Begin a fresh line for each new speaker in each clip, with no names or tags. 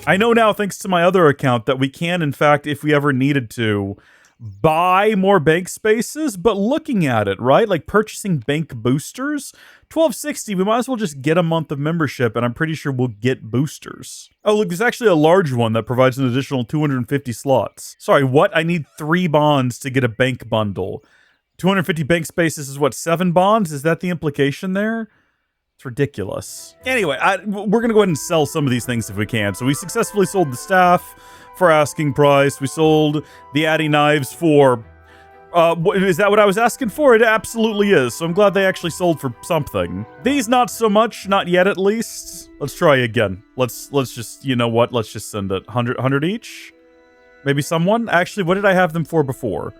I know now, thanks to my other account, that we can, in fact, if we ever needed to, buy more bank spaces, but looking at it, right? Like purchasing bank boosters, 1260, we might as well just get a month of membership, and I'm pretty sure we'll get boosters. Oh, look, there's actually a large one that provides an additional 250 slots. Sorry, what? I need 3 bonds to get a bank bundle. 250 bank spaces is what, 7 bonds? Is that the implication there? It's ridiculous. Anyway, we're going to go ahead and sell some of these things if we can. So we successfully sold the staff for asking price. We sold the Addy knives for... is that what I was asking for? It absolutely is. So I'm glad they actually sold for something. These not so much, not yet at least. Let's try again. Let's just, you know what? Let's just send it 100 each. Maybe someone? Actually, what did I have them for before?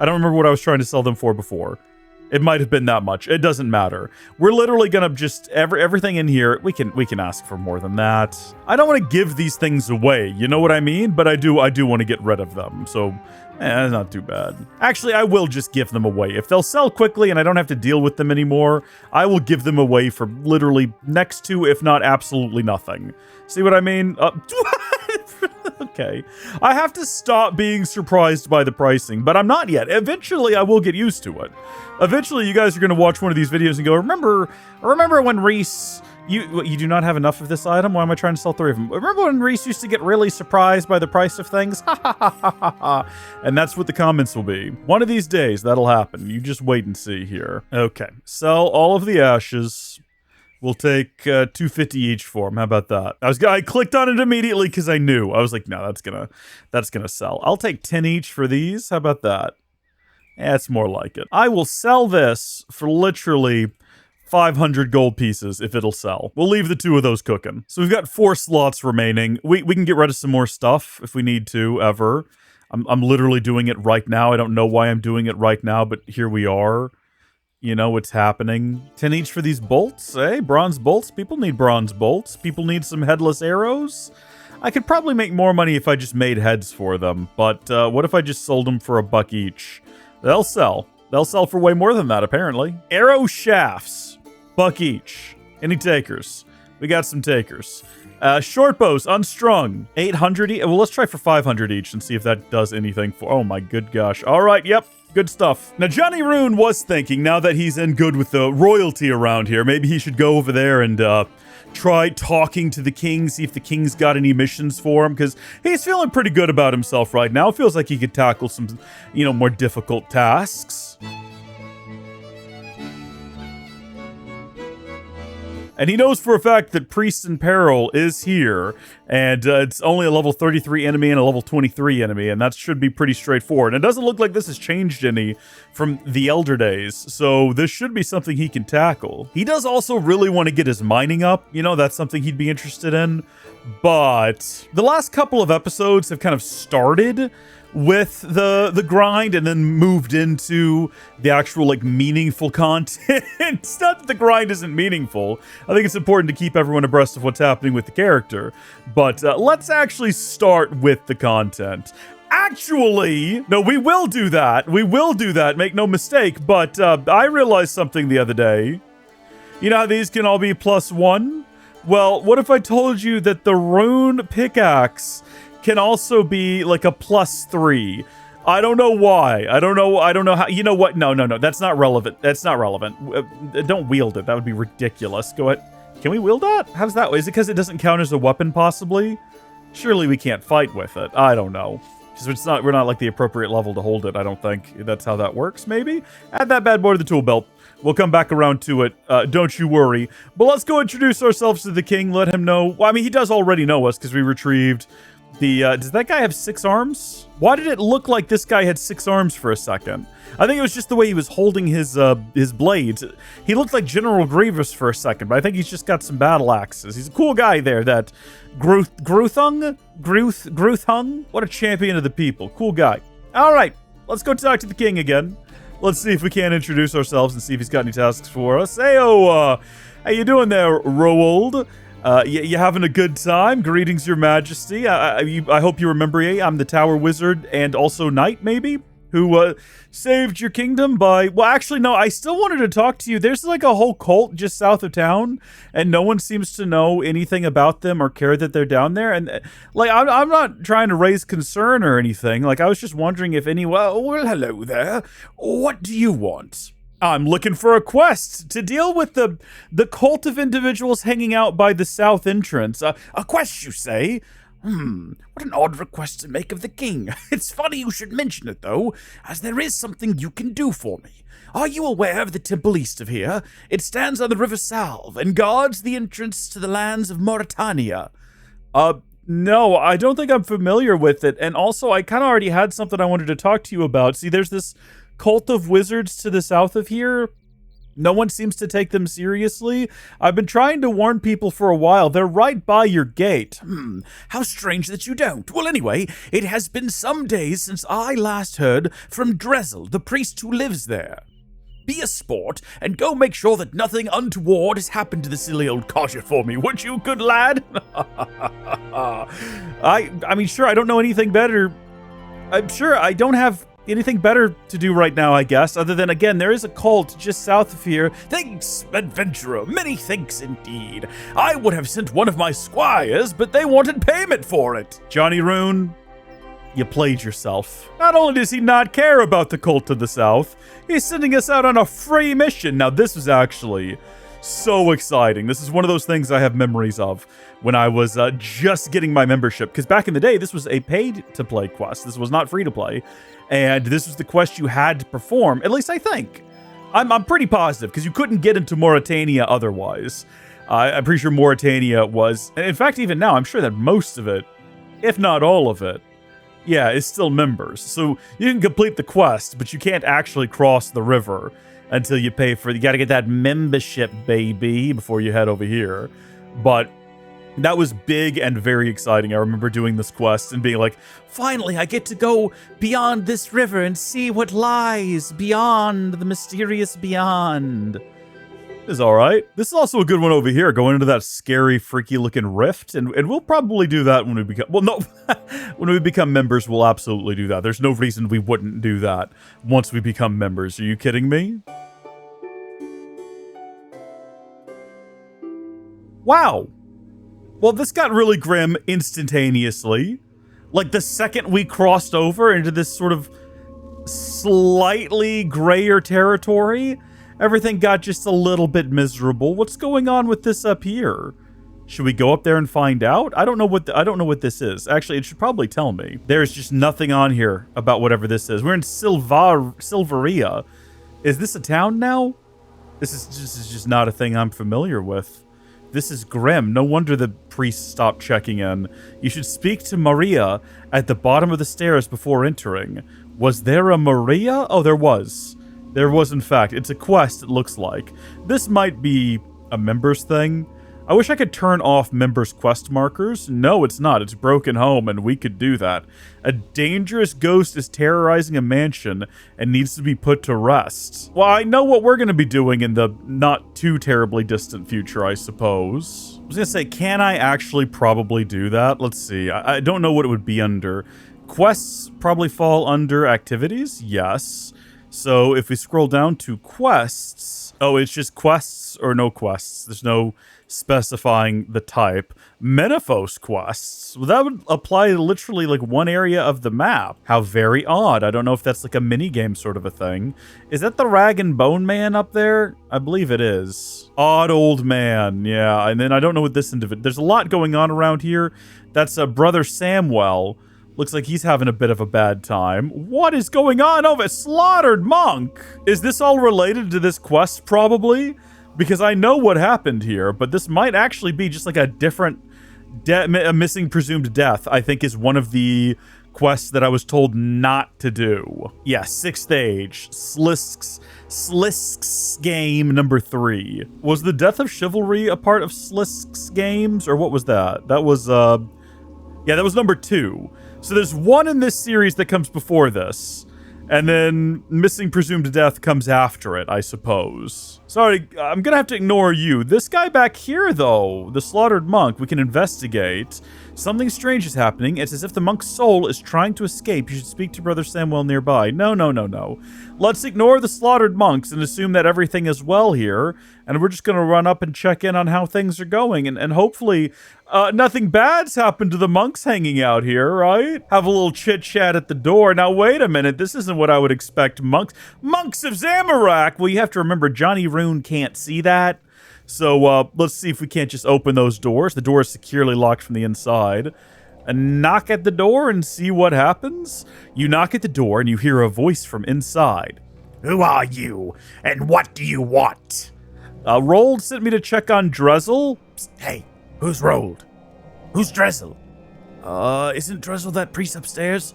I don't remember what I was trying to sell them for before. It might have been that much. It doesn't matter. We're literally gonna just everything in here. We can ask for more than that. I don't want to give these things away. You know what I mean? But I do want to get rid of them. So, it's not too bad. Actually, I will just give them away. If they'll sell quickly and I don't have to deal with them anymore, I will give them away for literally next to, if not absolutely nothing. See what I mean? Okay. I have to stop being surprised by the pricing, but I'm not yet. Eventually, I will get used to it. Eventually, you guys are going to watch one of these videos and go, remember when Reese... You do not have enough of this item? Why am I trying to sell 3 of them? Remember when Reese used to get really surprised by the price of things? Ha ha ha ha ha ha. And that's what the comments will be. One of these days, that'll happen. You just wait and see here. Okay. Sell all of the ashes. We'll take 250 each for them. How about that? I clicked on it immediately because I knew. I was like, no, that's gonna sell. I'll take 10 each for these. How about that? That's more like it. I will sell this for literally 500 gold pieces if it'll sell. We'll leave the 2 of those cooking. So we've got 4 slots remaining. We can get rid of some more stuff if we need to, ever. I'm literally doing it right now. I don't know why I'm doing it right now, but here we are. You know what's happening. 10 each for these bolts, eh? Bronze bolts? People need bronze bolts. People need some headless arrows. I could probably make more money if I just made heads for them, but what if I just sold them for $1 each? They'll sell. They'll sell for way more than that, apparently. Arrow shafts. $1 each. Any takers? We got some takers. Short bows, unstrung. 800 each. Well, let's try for 500 each and see if that does anything for... Oh my good gosh. All right, yep. Good stuff. Now, JOHNNY RUUN was thinking, now that he's in good with the royalty around here, maybe he should go over there and try talking to the king, see if the king's got any missions for him, because he's feeling pretty good about himself right now. Feels like he could tackle some, you know, more difficult tasks. And he knows for a fact that Priest in Peril is here, and it's only a level 33 enemy and a level 23 enemy, and that should be pretty straightforward. And it doesn't look like this has changed any from the Elder Days, so this should be something he can tackle. He does also really want to get his mining up, you know, that's something he'd be interested in, but the last couple of episodes have kind of started with the grind and then moved into the actual, like, meaningful content. It's not that the grind isn't meaningful. I think it's important to keep everyone abreast of what's happening with the character. But let's actually start with the content. Actually, no, we will do that. We will do that, make no mistake. But I realized something the other day. You know how these can all be +1? Well, what if I told you that the rune pickaxe can also be like a +3. I don't know why. I don't know how. You know what? No. That's not relevant. That's not relevant. Don't wield it. That would be ridiculous. Go ahead. Can we wield that? How does that? Is it because it doesn't count as a weapon, possibly? Surely we can't fight with it. I don't know. Because we're not like the appropriate level to hold it, I don't think. That's how that works, maybe? Add that bad boy to the tool belt. We'll come back around to it. Don't you worry. But let's go introduce ourselves to the king. Let him know. Well, I mean, he does already know us because we retrieved... does that guy have 6 arms? Why did it look like this guy had 6 arms for a second? I think it was just the way he was holding his blades. He looked like General Grievous for a second, but I think he's just got some battle axes. He's a cool guy there, that Gruthung? What a champion of the people. Cool guy. All right, let's go talk to the king again. Let's see if we can introduce ourselves and see if he's got any tasks for us. Heyo, how you doing there, II.Old? You having a good time? Greetings, your majesty. I hope you remember me. I'm the tower wizard and also knight, maybe? who saved your kingdom by... Well, actually, no, I still wanted to talk to you. There's like a whole cult just south of town, and no one seems to know anything about them or care that they're down there. And like, I'm not trying to raise concern or anything. Like, I was just wondering if any... Well, hello there. What do you want? I'm looking for a quest to deal with the cult of individuals hanging out by the south entrance. A quest, you say? What an odd request to make of the king. It's funny you should mention it, though, as there is something you can do for me. Are you aware of the temple east of here? It stands on the River Salve and guards the entrance to the lands of Mauritania. No, I don't think I'm familiar with it. And also, I kind of already had something I wanted to talk to you about. See, there's this cult of wizards to the south of here. No one seems to take them seriously. I've been trying to warn people for a while. They're right by your gate. How strange that you don't. Well, anyway, it has been some days since I last heard from Drezel, the priest who lives there. Be a sport and go make sure that nothing untoward has happened to the silly old codger for me, would you, good lad? I mean, sure, I don't know anything better. I'm sure I don't have anything better to do right now, I guess, other than, again, there is a cult just south of here. Thanks, adventurer, many thanks indeed. I would have sent one of my squires, but they wanted payment for it. JOHNNY RUUN, you played yourself. Not only does he not care about the cult to the south, he's sending us out on a free mission. Now, this is actually so exciting. This is one of those things I have memories of when I was just getting my membership, because back in the day, this was a paid-to-play quest. This was not free-to-play. And this was the quest you had to perform, at least I think. I'm pretty positive, because you couldn't get into Mauritania otherwise. I'm pretty sure Mauritania was... In fact, even now, I'm sure that most of it, if not all of it, yeah, is still members. So you can complete the quest, but you can't actually cross the river until you pay for... You got to get that membership, baby, before you head over here. But... that was big and very exciting. I remember doing this quest and being like, finally, I get to go beyond this river and see what lies beyond the mysterious beyond. It's all right. This is also a good one over here, going into that scary, freaky-looking rift. And we'll probably do that when we become... Well, no. When we become members, we'll absolutely do that. There's no reason we wouldn't do that once we become members. Are you kidding me? Wow. Well, this got really grim instantaneously. Like, the second we crossed over into this sort of slightly grayer territory, everything got just a little bit miserable. What's going on with this up here? Should we go up there and find out? I don't know what this is. Actually, it should probably tell me. There's just nothing on here about whatever this is. We're in Silveria. Is this a town now? This is just not a thing I'm familiar with. This is grim. No wonder the priest stopped checking in. You should speak to Maria at the bottom of the stairs before entering. Was there a Maria? Oh, there was. There was, in fact. It's a quest, it looks like. This might be a members thing. I wish I could turn off members' quest markers. No, it's not. It's broken home, and we could do that. A dangerous ghost is terrorizing a mansion and needs to be put to rest. Well, I know what we're going to be doing in the not too terribly distant future, I suppose. I was going to say, can I actually probably do that? Let's see. I don't know what it would be under. Quests probably fall under activities? Yes. So if we scroll down to quests... Oh, it's just quests or no quests. There's no specifying the type. Menaphos quests. Well, that would apply to literally like one area of the map. How very odd. I don't know if that's like a mini game sort of a thing. Is that the Rag and Bone Man up there? I believe it is. Odd old man. Yeah. And then I don't know what this individual... There's a lot going on around here. That's Brother Samwell. Looks like he's having a bit of a bad time. What is going on over Slaughtered Monk? Is this all related to this quest, probably? Because I know what happened here, but this might actually be just like a different... a missing presumed death, I think, is one of the quests that I was told not to do. Yeah, 6th age. Slisk's game number 3. Was the Death of Chivalry a part of Slisk's games, or what was that? That was, yeah, that was number 2. So there's one in this series that comes before this, and then Missing Presumed Death comes after it, I suppose. Sorry, I'm gonna have to ignore you. This guy back here, though, the Slaughtered Monk, we can investigate. Something strange is happening. It's as if the monk's soul is trying to escape. You should speak to Brother Samuel nearby. No, no, no, no. Let's ignore the slaughtered monks and assume that everything is well here. And we're just going to run up and check in on how things are going. And hopefully nothing bad's happened to the monks hanging out here, right? Have a little chit-chat at the door. Now, wait a minute. This isn't what I would expect monks. Monks of Zamorak! Well, you have to remember, JOHNNY RUUN can't see that. So let's see if we can't just open those doors. The door is securely locked from the inside. And knock at the door and see what happens. You knock at the door and you hear a voice from inside.
Who are you? And what do you want?
Rold sent me to check on Drezel.
Psst, hey, who's Rold? Who's Drezel?
Isn't Drezel that priest upstairs?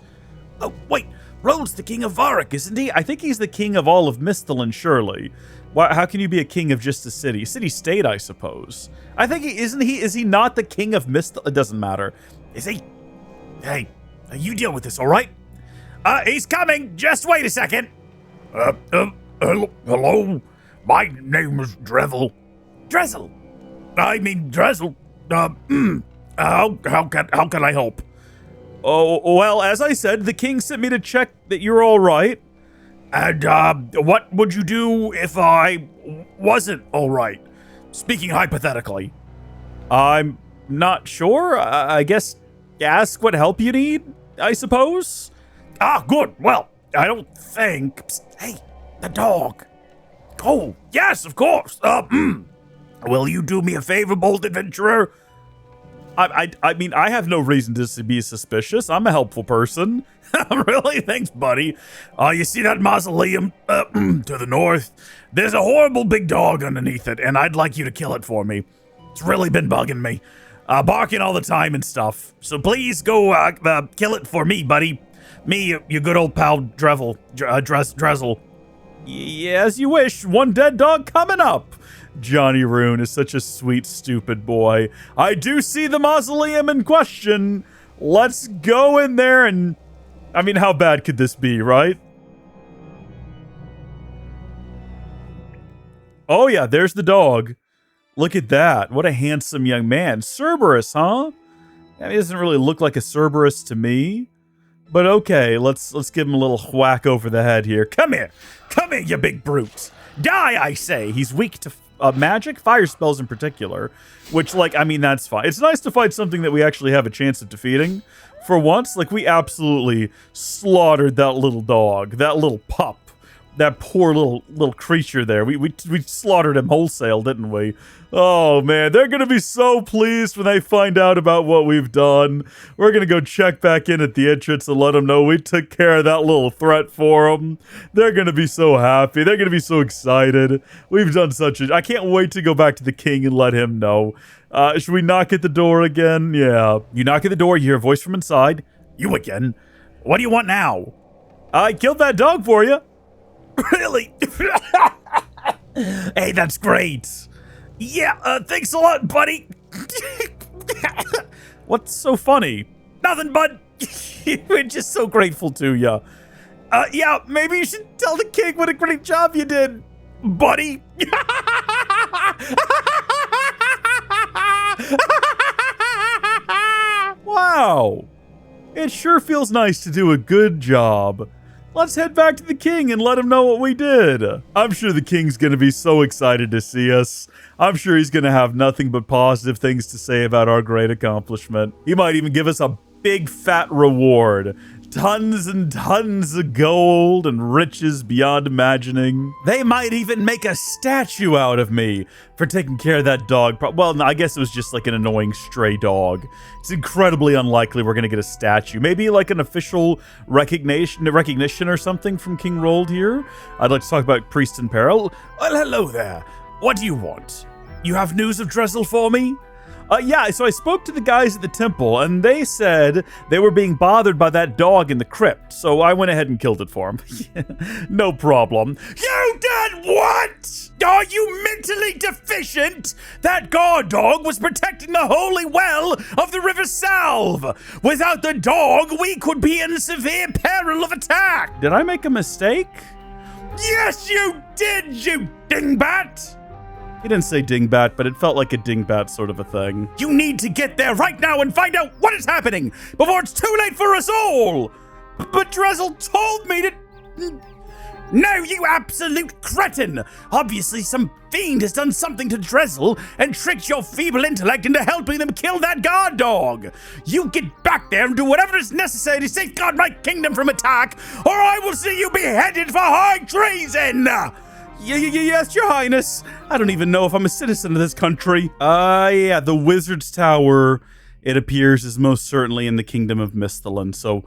Oh, wait. Rold's the king of Varrock, isn't he?
I think he's the king of all of Misthalin, surely. Why, how can you be a king of just a city? City-state, I suppose. I think is he not the king of Mistal? It doesn't matter.
Is he? Hey, you deal with this, all right? He's coming. Just wait a second. Hello? My name is Drevel. Drezel? I mean Drezel. How can I help?
Oh, well, as I said, the king sent me to check that you're all right.
And, what would you do if I wasn't all right? Speaking hypothetically.
I'm not sure. I guess ask what help you need, I suppose.
Ah, good. Well, I don't think... Psst, hey, the dog. Oh, yes, of course. Will you do me a favor, bold adventurer?
I mean, I have no reason to be suspicious. I'm a helpful person.
Really? Thanks, buddy. You see that mausoleum to the north? There's a horrible big dog underneath it, and I'd like you to kill it for me. It's really been bugging me. Barking all the time and stuff. So please go kill it for me, buddy. Me, your good old pal Drezel.
Yeah, as you wish. One dead dog coming up. JOHNNY RUUN is such a sweet, stupid boy. I do see the mausoleum in question. Let's go in there and... I mean, how bad could this be, right? Oh yeah, there's the dog. Look at that. What a handsome young man. Cerberus, huh? I mean, he doesn't really look like a Cerberus to me. But okay, let's give him a little whack over the head here.
Come here, you big brute. Die, I say.
He's weak to magic, fire spells in particular. Which, like, I mean, that's fine. It's nice to fight something that we actually have a chance of defeating. For once, like, we absolutely slaughtered that little dog, that little pup. That poor little creature there. We slaughtered him wholesale, didn't we? Oh, man. They're going to be so pleased when they find out about what we've done. We're going to go check back in at the entrance and let them know we took care of that little threat for them. They're going to be so happy. They're going to be so excited. We've done such a... I can't wait to go back to the king and let him know. Should we knock at the door again? Yeah. You knock at the door, you hear a voice from inside.
You again? What do you want now?
I killed that dog for you.
Really? Hey, that's great. Yeah, thanks a lot, buddy.
What's so funny?
Nothing, bud.
We're just so grateful to you.
Yeah, maybe you should tell the king what a great job you did, buddy.
Wow. It sure feels nice to do a good job. Let's head back to the king and let him know what we did. I'm sure the king's going to be so excited to see us. I'm sure he's going to have nothing but positive things to say about our great accomplishment. He might even give us a big fat reward. Tons and tons of gold and riches beyond imagining. They might even make a statue out of me for taking care of that dog. Well, no, I guess it was just like an annoying stray dog. It's incredibly unlikely we're going to get a statue. Maybe like an official recognition or something from King Rold here. I'd like to talk about Priest in Peril.
Well, hello there. What do you want? You have news of Drezel for me?
Yeah, so I spoke to the guys at the temple, and they said they were being bothered by that dog in the crypt, so I went ahead and killed it for them. No problem.
You did what? Are you mentally deficient? That guard dog was protecting the holy well of the River Salve. Without the dog, we could be in severe peril of attack.
Did I make a mistake?
Yes, you did, you dingbat.
He didn't say dingbat, but it felt like a dingbat sort of a thing.
You need to get there right now and find out what is happening before it's too late for us all. But Drizzle told me to... No, you absolute cretin! Obviously some fiend has done something to Drizzle and tricked your feeble intellect into helping them kill that guard dog. You get back there and do whatever is necessary to safeguard my kingdom from attack, or I will see you beheaded for high treason!
Yes, Your Highness. I don't even know if I'm a citizen of this country. Yeah, the Wizard's Tower, it appears, is most certainly in the Kingdom of Misthalin, so...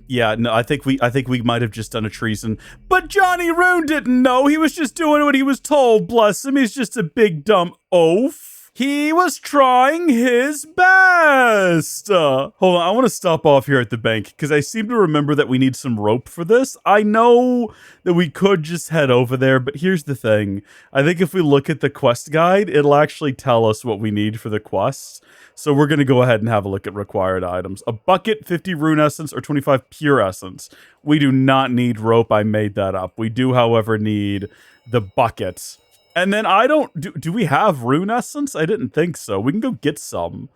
yeah, no, I think we might have just done a treason. But Johnny Ruun didn't know. He was just doing what he was told, bless him. He's just a big dumb oaf. He was trying his best. Hold on, I want to stop off here at the bank because I seem to remember that we need some rope for this. I know that we could just head over there, but here's the thing. I think if we look at the quest guide, it'll actually tell us what we need for the quest. So we're going to go ahead and have a look at required items. A bucket, 50 rune essence, or 25 pure essence. We do not need rope. I made that up. We do, however, need the bucket. And then I don't... Do we have rune essence? I didn't think so. We can go get some.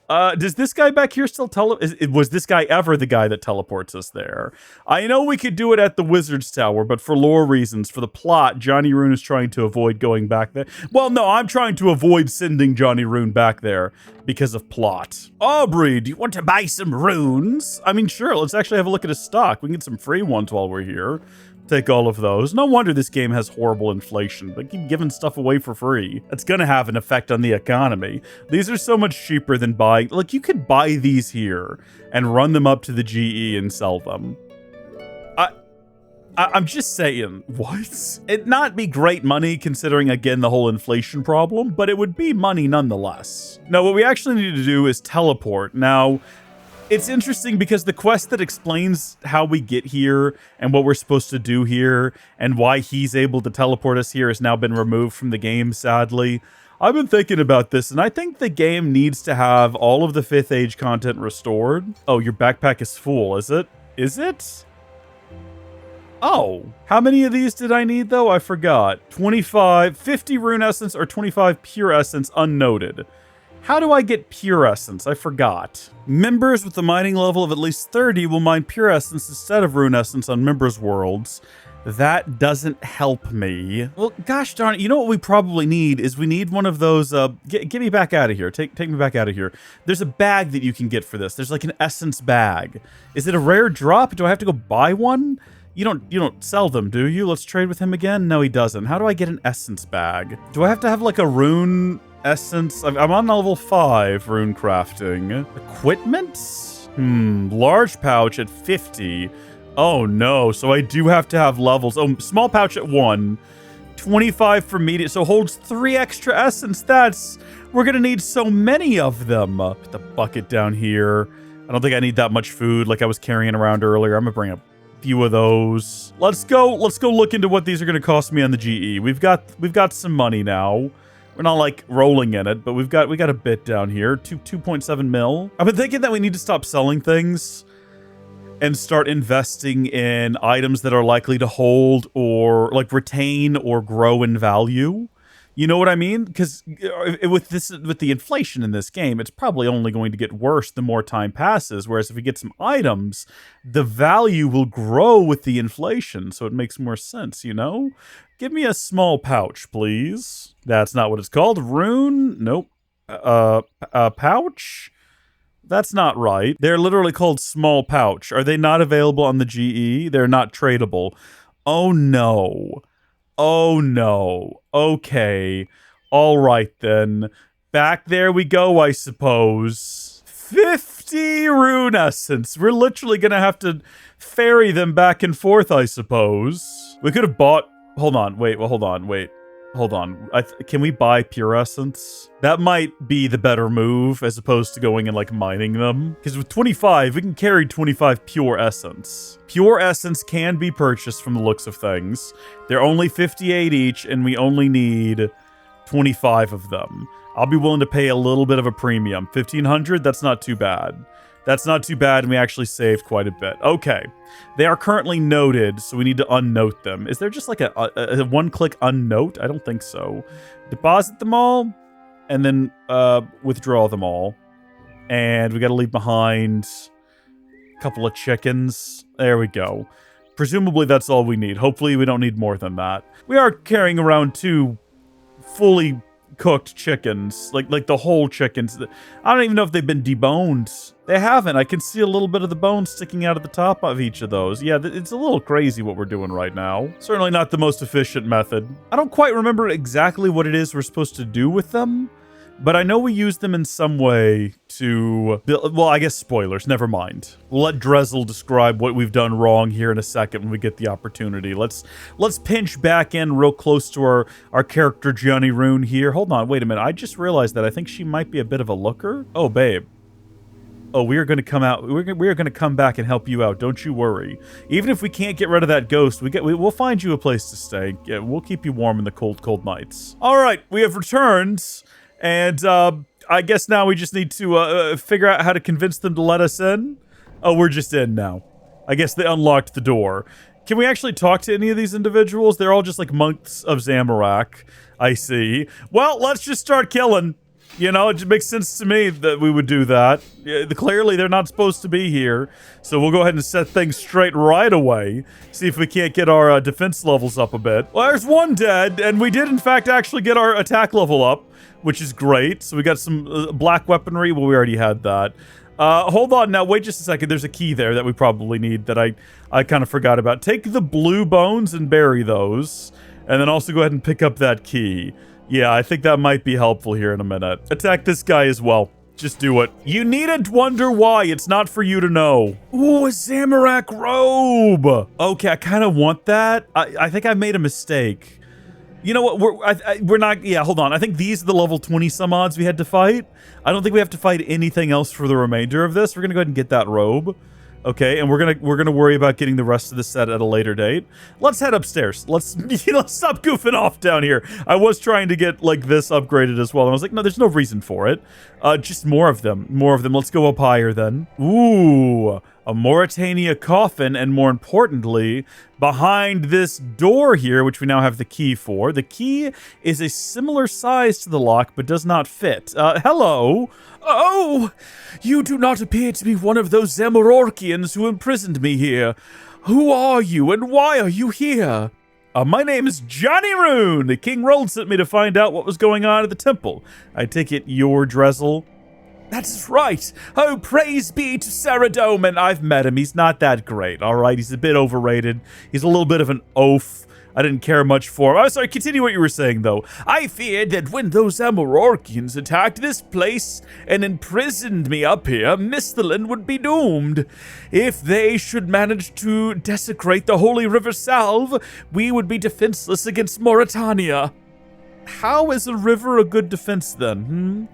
Does this guy back here still was this guy ever the guy that teleports us there? I know we could do it at the Wizard's Tower, but for lore reasons, for the plot, Johnny Ruun is trying to avoid going back there. Well, no, I'm trying to avoid sending Johnny Ruun back there because of plot. Aubrey, do you want to buy some runes? I mean, sure, let's actually have a look at his stock. We can get some free ones while we're here. Take all of those. No wonder this game has horrible inflation, but keep giving stuff away for free. It's gonna have an effect on the economy. These are so much cheaper than buying... Like, you could buy these here and run them up to the GE and sell them. I'm just saying, what? It'd not be great money considering, again, the whole inflation problem, but it would be money nonetheless. Now, what we actually need to do is teleport. Now... It's interesting because the quest that explains how we get here and what we're supposed to do here and why he's able to teleport us here has now been removed from the game, sadly. I've been thinking about this, and I think the game needs to have all of the 5th Age content restored. Oh, your backpack is full, is it? Is it? Oh, how many of these did I need, though? I forgot. 25, 50 rune essence or 25 pure essence unnoted. How do I get pure essence? I forgot. Members with a mining level of at least 30 will mine pure essence instead of rune essence on members' worlds. That doesn't help me. Well, gosh darn it. You know what we probably need is we need one of those, get me back out of here. Take me back out of here. There's a bag that you can get for this. There's like an essence bag. Is it a rare drop? Do I have to go buy one? You don't sell them, do you? Let's trade with him again? No, he doesn't. How do I get an essence bag? Do I have to have like a rune essence? I'm on level 5 rune crafting. Equipment? Large pouch at 50. Oh no, so I do have to have levels. Oh, small pouch at 1. 25 for medium, so holds 3 extra essence. We're gonna need so many of them. Put the bucket down here. I don't think I need that much food like I was carrying around earlier. I'm gonna bring a few of those. Let's go look into what these are gonna cost me on the GE. We've got some money now. We're not like rolling in it, but we got a bit down here. 2.7 mil. I've been thinking that we need to stop selling things and start investing in items that are likely to hold or like retain or grow in value. You know what I mean? Because with the inflation in this game, it's probably only going to get worse the more time passes. Whereas if we get some items, the value will grow with the inflation. So it makes more sense, you know? Give me a small pouch, please. That's not what it's called. Rune? Nope. Pouch? That's not right. They're literally called small pouch. Are they not available on the GE? They're not tradable. Oh no. Oh no. Okay. All right then. Back there we go, I suppose. 50 rune essence. We're literally gonna have to ferry them back and forth, I suppose. We could have bought... Hold on. Wait. Hold on. Can we buy pure essence? That might be the better move as opposed to going and like mining them. Because with 25, we can carry 25 pure essence. Pure essence can be purchased from the looks of things. They're only 58 each and we only need 25 of them. I'll be willing to pay a little bit of a premium. 1,500, that's not too bad. That's not too bad, and we actually saved quite a bit. Okay. They are currently noted, so we need to unnote them. Is there just like a one-click unnote? I don't think so. Deposit them all, and then withdraw them all. And we got to leave behind a couple of chickens. There we go. Presumably that's all we need. Hopefully we don't need more than that. We are carrying around 2 fully cooked chickens, like the whole chickens. I don't even know if they've been deboned. They haven't. I can see a little bit of the bone sticking out of the top of each of those. Yeah, it's a little crazy what we're doing right now. Certainly not the most efficient method. I don't quite remember exactly what it is we're supposed to do with them, but I know we use them in some way to build. Well, I guess spoilers. Never mind. We'll let Drezel describe what we've done wrong here in a second when we get the opportunity. Let's pinch back in real close to our character JOHNNY RUUN here. Hold on, wait a minute. I just realized that I think she might be a bit of a looker. Oh, babe. Oh, we are going to come out. We are going to come back and help you out. Don't you worry. Even if we can't get rid of that ghost, we'll find you a place to stay. Yeah, we'll keep you warm in the cold, cold nights. All right, we have returned. And I guess now we just need to figure out how to convince them to let us in. Oh, we're just in now. I guess they unlocked the door. Can we actually talk to any of these individuals? They're all just like monks of Zamorak, I see. Well, let's just start killing. You know, it just makes sense to me that we would do that. Clearly, they're not supposed to be here. So we'll go ahead and set things straight right away. See if we can't get our defense levels up a bit. Well, there's one dead, and we did, in fact, actually get our attack level up, which is great. So we got some black weaponry. Well, we already had that. Hold on now. Wait just a second. There's a key there that we probably need that I kind of forgot about. Take the blue bones and bury those. And then also go ahead and pick up that key. Yeah, I think that might be helpful here in a minute. Attack this guy as well. Just do it. You needn't wonder why. It's not for you to know. Ooh, a Zamorak robe. Okay, I kind of want that. I think I made a mistake. You know what? We're not. Yeah, hold on. I think these are the level 20 some odds we had to fight. I don't think we have to fight anything else for the remainder of this. We're gonna go ahead and get that robe. Okay, and we're gonna worry about getting the rest of the set at a later date. Let's head upstairs. Let's stop goofing off down here. I was trying to get like this upgraded as well, and I was like, no, there's no reason for it. Just more of them. More of them. Let's go up higher then. Ooh, a Mauritania coffin, and more importantly, behind this door here, which we now have the key for. The key is a similar size to the lock, but does not fit. Hello. Oh, you do not appear to be one of those Zamororkians who imprisoned me here. Who are you, and why are you here? My name is JOHNNY RUUN. King Rold sent me to find out what was going on at the temple. I take it you're Drezel? That's right. Oh, praise be to Saradomin. I've met him. He's not that great, all right? He's a bit overrated. He's a little bit of an oaf. I didn't care much for him. Oh, sorry, continue what you were saying, though. I feared that when those Zamororkians attacked this place and imprisoned me up here, Misthalin would be doomed. If they should manage to desecrate the Holy River Salve, we would be defenseless against Mauritania. How is a river a good defense, then,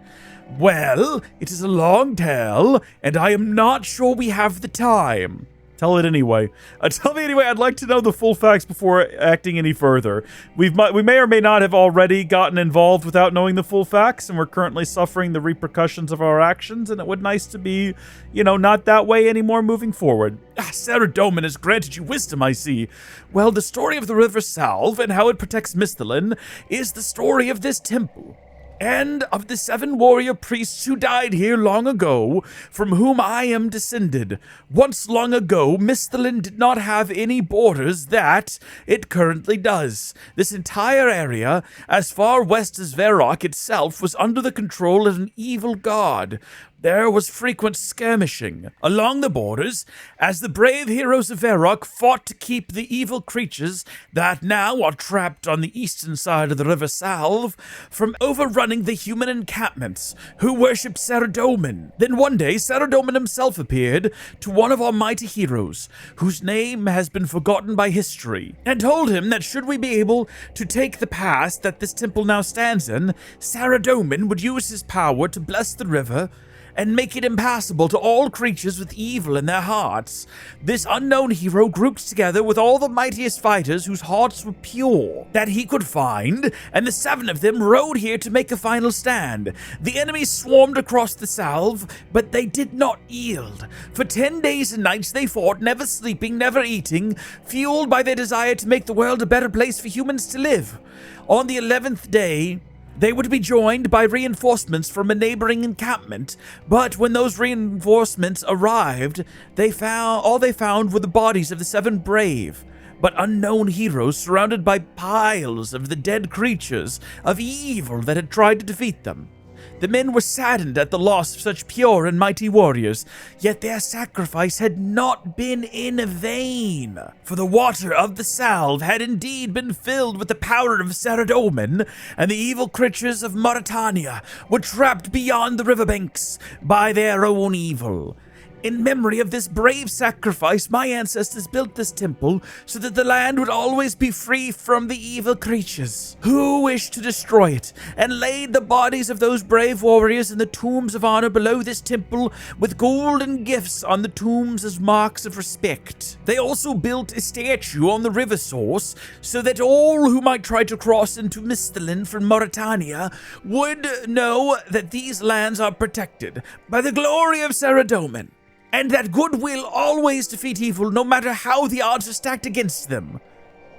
Well, it is a long tale, and I am not sure we have the time. Tell it anyway. Tell me anyway. I'd like to know the full facts before acting any further. We may or may not have already gotten involved without knowing the full facts, and we're currently suffering the repercussions of our actions, and it would nice to be, not that way anymore moving forward. Saradomin has granted you wisdom, I see. Well, the story of the River Salve and how it protects Misthalin is the story of this temple. And of the 7 warrior priests who died here long ago, from whom I am descended. Once long ago, Misthalin did not have any borders that it currently does. This entire area, as far west as Varrock itself, was under the control of an evil god. There was frequent skirmishing along the borders as the brave heroes of Varrock fought to keep the evil creatures that now are trapped on the eastern side of the River Salve from overrunning the human encampments who worship Saradomin. Then one day, Saradomin himself appeared to one of our mighty heroes, whose name has been forgotten by history, and told him that should we be able to take the pass that this temple now stands in, Saradomin would use his power to bless the river
and make it impassable to all creatures with evil in their hearts. This unknown hero grouped together with all the mightiest fighters whose hearts were pure that he could find, and the 7 of them rode here to make a final stand. The enemy swarmed across the salve, but they did not yield. For 10 days and nights they fought, never sleeping, never eating, fueled by their desire to make the world a better place for humans to live. On the 11th day, they would be joined by reinforcements from a neighboring encampment, but when those reinforcements arrived, all they found were the bodies of the 7 brave but unknown heroes surrounded by piles of the dead creatures of evil that had tried to defeat them. The men were saddened at the loss of such pure and mighty warriors, yet their sacrifice had not been in vain. For the water of the salve had indeed been filled with the power of Saradomin, and the evil creatures of Mauritania were trapped beyond the riverbanks by their own evil. In memory of this brave sacrifice, my ancestors built this temple so that the land would always be free from the evil creatures who wished to destroy it, and laid the bodies of those brave warriors in the tombs of honor below this temple with golden gifts on the tombs as marks of respect. They also built a statue on the river source so that all who might try to cross into Misthalin from Mauritania would know that these lands are protected by the glory of Saradomin, and that good will always defeat evil no matter how the odds are stacked against them.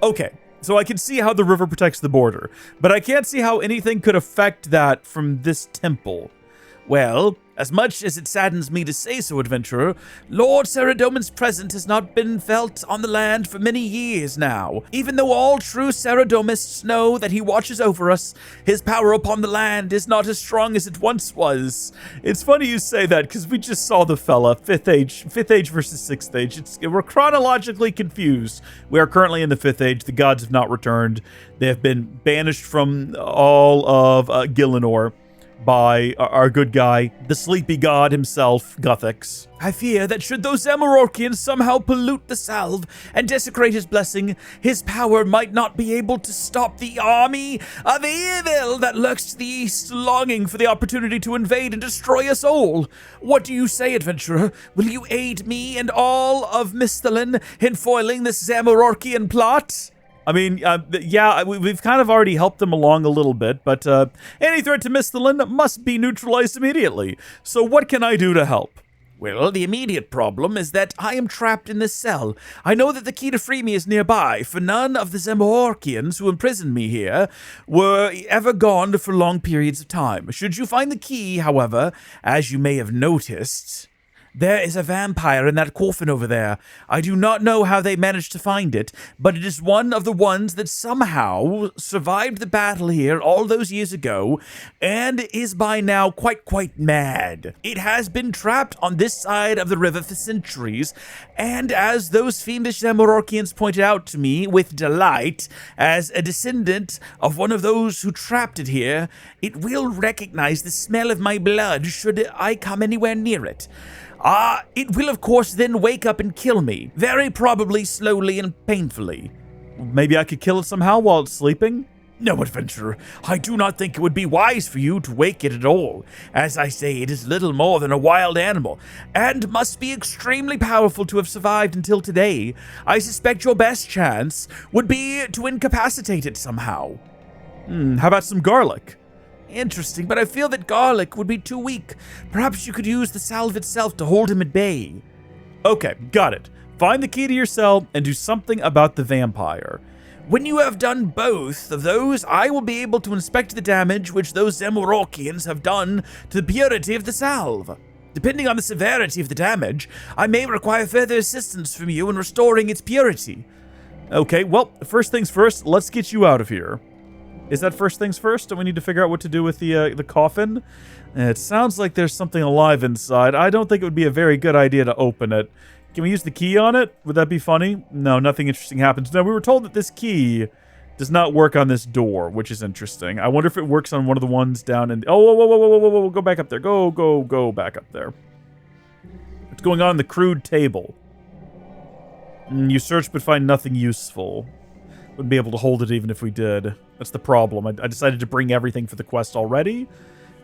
Okay, so I can see how the river protects the border, but I can't see how anything could affect that from this temple.
Well, as much as it saddens me to say so, adventurer, Lord Saradomin's presence has not been felt on the land for many years now. Even though all true Saradomists know that he watches over us, his power upon the land is not as strong as it once was.
It's funny you say that, because we just saw the fella, 5th age versus 6th age. We're chronologically confused. We are currently in the 5th age. The gods have not returned. They have been banished from all of Gielinor by our good guy, the sleepy god himself, Guthix.
I fear that should those Zamorakians somehow pollute the salve and desecrate his blessing, his power might not be able to stop the army of evil that lurks to the east, longing for the opportunity to invade and destroy us all. What do you say, adventurer? Will you aid me and all of Misthalin in foiling this Zamorakian plot?
I mean, yeah, we've kind of already helped them along a little bit, but any threat to Misthalin must be neutralized immediately. So what can I do to help?
Well, the immediate problem is that I am trapped in this cell. I know that the key to free me is nearby, for none of the Zamorakians who imprisoned me here were ever gone for long periods of time. Should you find the key, however, as you may have noticed, there is a vampire in that coffin over there. I do not know how they managed to find it, but it is one of the ones that somehow survived the battle here all those years ago and is by now quite mad. It has been trapped on this side of the river for centuries, and as those fiendish Zamorakians pointed out to me with delight, as a descendant of one of those who trapped it here, it will recognize the smell of my blood should I come anywhere near it. It will of course then wake up and kill me, very probably slowly and painfully.
Maybe I could kill it somehow while it's sleeping?
No, adventurer, I do not think it would be wise for you to wake it at all. As I say, it is little more than a wild animal, and must be extremely powerful to have survived until today. I suspect your best chance would be to incapacitate it somehow.
How about some garlic?
Interesting, but I feel that garlic would be too weak. Perhaps you could use the salve itself to hold him at bay.
Okay, got it. Find the key to your cell and do something about the vampire.
When you have done both of those, I will be able to inspect the damage which those Zamorakians have done to the purity of the salve. Depending on the severity of the damage, I may require further assistance from you in restoring its purity.
Okay, well, first things first, let's get you out of here. Is that first things first? Don't we need to figure out what to do with the coffin? It sounds like there's something alive inside. I don't think it would be a very good idea to open it. Can we use the key on it? Would that be funny? No, nothing interesting happens. No, we were told that this key does not work on this door, which is interesting. I wonder if it works on one of the ones down in... Oh, whoa, go back up there. Go back up there. What's going on in the crude table? You search but find nothing useful. Wouldn't be able to hold it even if we did. That's the problem. I decided to bring everything for the quest already.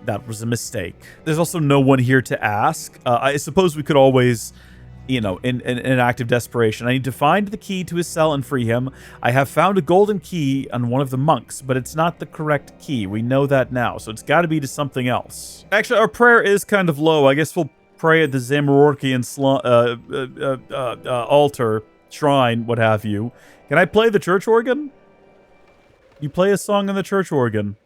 That was a mistake. There's also no one here to ask. I suppose we could always, you know, in an act of desperation. I need to find the key to his cell and free him. I have found a golden key on one of the monks, but it's not the correct key. We know that now, so it's got to be to something else. Actually, our prayer is kind of low. I guess we'll pray at the Zamororkian altar, shrine, what have you. Can I play the church organ? You play a song on the church organ.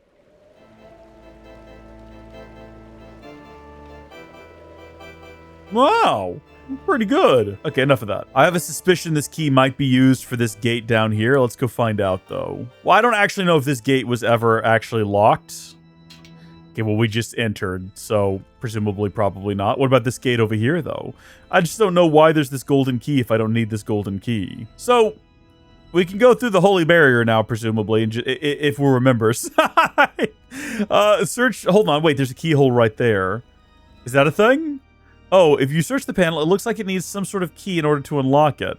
Wow, pretty good. Okay, enough of that. I have a suspicion this key might be used for this gate down here. Let's go find out, though. Well, I don't actually know if this gate was ever actually locked. Okay, well, we just entered, so presumably probably not. What about this gate over here, though? I just don't know why there's this golden key if I don't need this golden key. So, we can go through the holy barrier now, presumably, and if we're members. Search, hold on, wait, there's a keyhole right there. Is that a thing? Oh, if you search the panel, it looks like it needs some sort of key in order to unlock it.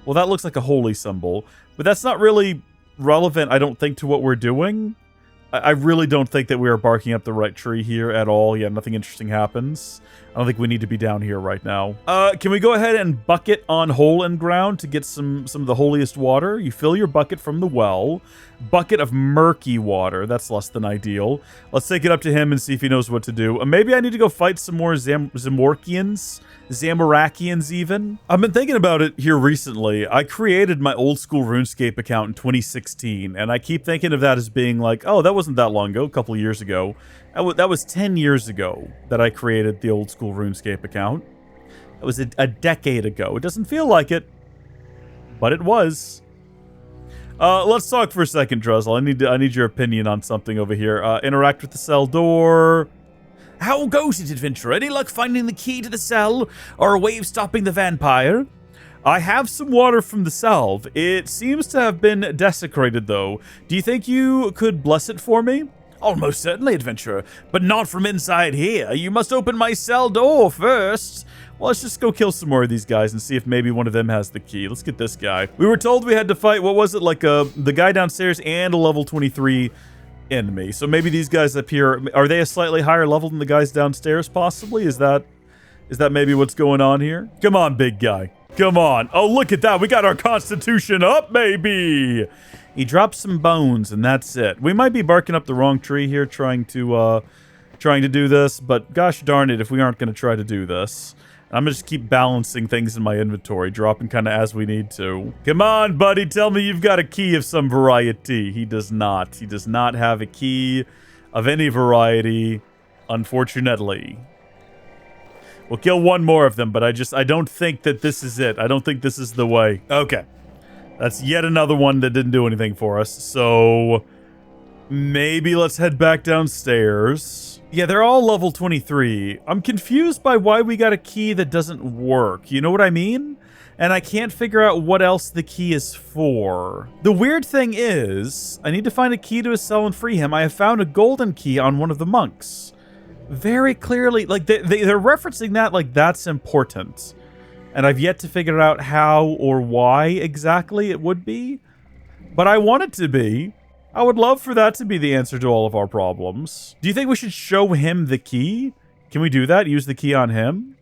Well, that looks like a holy symbol, but that's not really relevant, I don't think, to what we're doing. I really don't think that we are barking up the right tree here at all. Yeah, nothing interesting happens. I don't think we need to be down here right now. Can we go ahead and bucket on hole in ground to get some of the holiest water? You fill your bucket from the well. Bucket of murky water. That's less than ideal. Let's take it up to him and see if he knows what to do. Maybe I need to go fight some more Zamorkians. Zamorakians even. I've been thinking about it here recently. I created my old school RuneScape account in 2016, and I keep thinking of that as being like, oh, that wasn't that long ago, a couple of years ago. That was 10 years ago that I created the old school RuneScape account. That was a decade ago. It doesn't feel like it, but it was. Let's talk for a second, Druzzle. I need your opinion on something over here. Interact with the cell door. How goes it, adventurer? Any luck finding the key to the cell, or a way of stopping the vampire? I have some water from the salve. It seems to have been desecrated, though. Do you think you could bless it for me? Almost certainly, adventurer, but not from inside here. You must open my cell door first. Well, let's just go kill some more of these guys and see if maybe one of them has the key. Let's get this guy. We were told we had to fight, what was it, like the guy downstairs and a level 23 enemy. So maybe these guys up here, are they a slightly higher level than the guys downstairs, possibly? Is that maybe what's going on here? Come on, big guy. Come on. Oh, look at that. We got our constitution up, baby. He dropped some bones, and that's it. We might be barking up the wrong tree here trying to do this, but gosh darn it if we aren't going to try to do this. I'm going to just keep balancing things in my inventory, dropping kind of as we need to. Come on, buddy, tell me you've got a key of some variety. He does not. He does not have a key of any variety, unfortunately. We'll kill one more of them, but I don't think that this is it. I don't think this is the way. Okay. That's yet another one that didn't do anything for us, so maybe let's head back downstairs. Yeah, they're all level 23. I'm confused by why we got a key that doesn't work. You know what I mean? And I can't figure out what else the key is for. The weird thing is, I need to find a key to his cell and free him. I have found a golden key on one of the monks. Very clearly, like, they're referencing that like that's important. And I've yet to figure out how or why exactly it would be. But I want it to be. I would love for that to be the answer to all of our problems. Do you think we should show him the key? Can we do that? Use the key on him?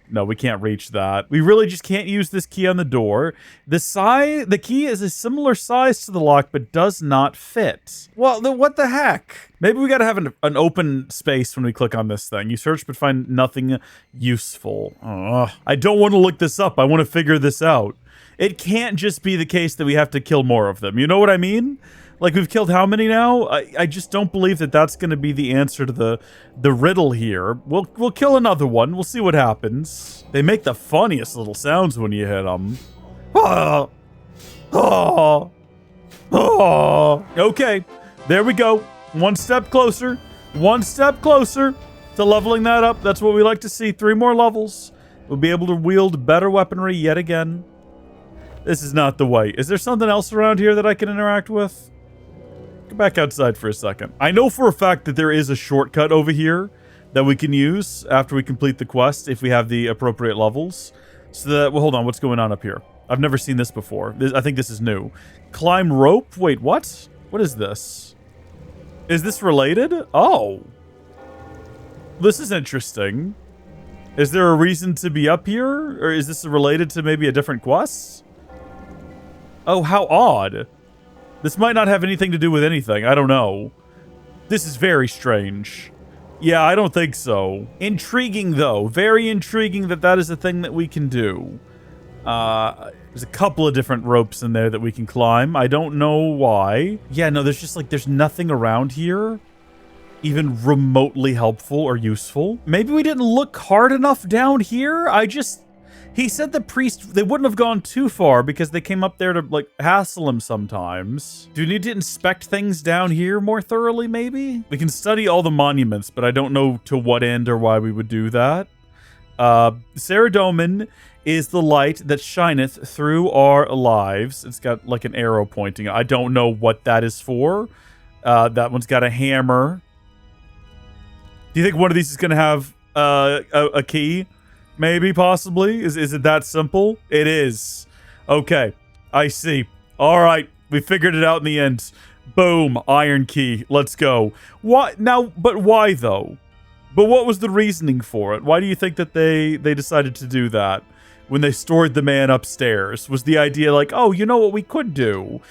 No, we can't reach that. We really just can't use this key on the door. The key is a similar size to the lock, but does not fit. Well, what the heck? Maybe we gotta have an open space when we click on this thing. You search but find nothing useful. I don't want to look this up. I want to figure this out. It can't just be the case that we have to kill more of them. You know what I mean? Like, we've killed how many now? I just don't believe that that's going to be the answer to the riddle here. We'll kill another one. We'll see what happens. They make the funniest little sounds when you hit them. Ah! Ah! Ah! Okay, there we go. One step closer. One step closer to leveling that up. That's what we like to see. 3 more levels. We'll be able to wield better weaponry yet again. This is not the way. Is there something else around here that I can interact with? Go back outside for a second. I know for a fact that there is a shortcut over here that we can use after we complete the quest if we have the appropriate levels. So that, well, hold on, what's going on up here? I've never seen this before. I think this is new. Climb rope? Wait, what? What is this? Is this related? Oh. This is interesting. Is there a reason to be up here? Or is this related to maybe a different quest? Oh, how odd. This might not have anything to do with anything. I don't know. This is very strange. Yeah, I don't think so. Intriguing, though. Very intriguing that that is a thing that we can do. There's a couple of different ropes in there that we can climb. I don't know why. Yeah, no, there's just like, there's nothing around here even remotely helpful or useful. Maybe we didn't look hard enough down here? He said the priest, they wouldn't have gone too far because they came up there to, like, hassle him sometimes. Do we need to inspect things down here more thoroughly, maybe? We can study all the monuments, but I don't know to what end or why we would do that. Saradomin is the light that shineth through our lives. It's got, like, an arrow pointing. I don't know what that is for. That one's got a hammer. Do you think one of these is going to have a key? Maybe, possibly? Is it that simple? It is. Okay, I see. All right, we figured it out in the end. Boom, iron key. Let's go. What now? But why though? But what was the reasoning for it? Why do you think that they decided to do that? When they stored the man upstairs, was the idea like, oh, you know what we could do?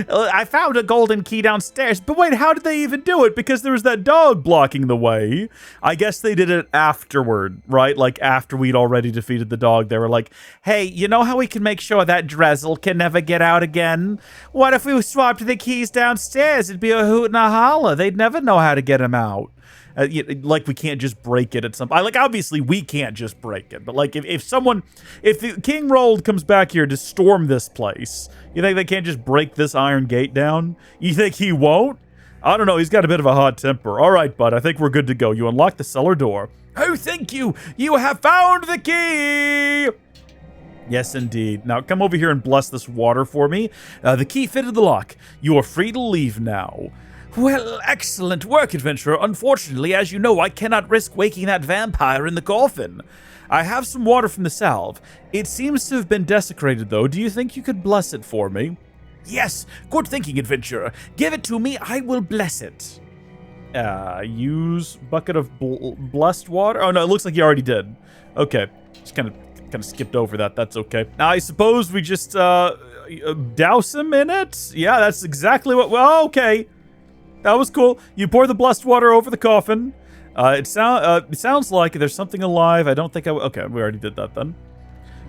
I found a golden key downstairs. But wait, how did they even do it? Because there was that dog blocking the way. I guess they did it afterward, right? Like after we'd already defeated the dog, they were like, hey, you know how we can make sure that Drezel can never get out again? What if we swapped the keys downstairs? It'd be a hoot and a holler. They'd never know how to get him out. Like we can't just break it at some. Like obviously we can't just break it, but like if the King Rolled comes back here to storm this place, you think they can't just break this iron gate down? You think he won't? I don't know. He's got a bit of a hot temper. All right, bud. I think we're good to go. You unlock the cellar door. Oh, thank you. You have found the key. Yes, indeed. Now come over here and bless this water for me. The key fitted the lock. You are free to leave now. Well, excellent work, adventurer. Unfortunately, as you know, I cannot risk waking that vampire in the coffin. I have some water from the salve. It seems to have been desecrated, though. Do you think you could bless it for me? Yes, good thinking, adventurer. Give it to me. I will bless it. Use bucket of blessed water? Oh, no, it looks like you already did. Okay, just kind of skipped over that. That's okay. Now, I suppose we just douse him in it? Yeah, that's exactly what... Well, okay. That was cool. You pour the blessed water over the coffin. It sounds like there's something alive. I don't think okay, we already did that then.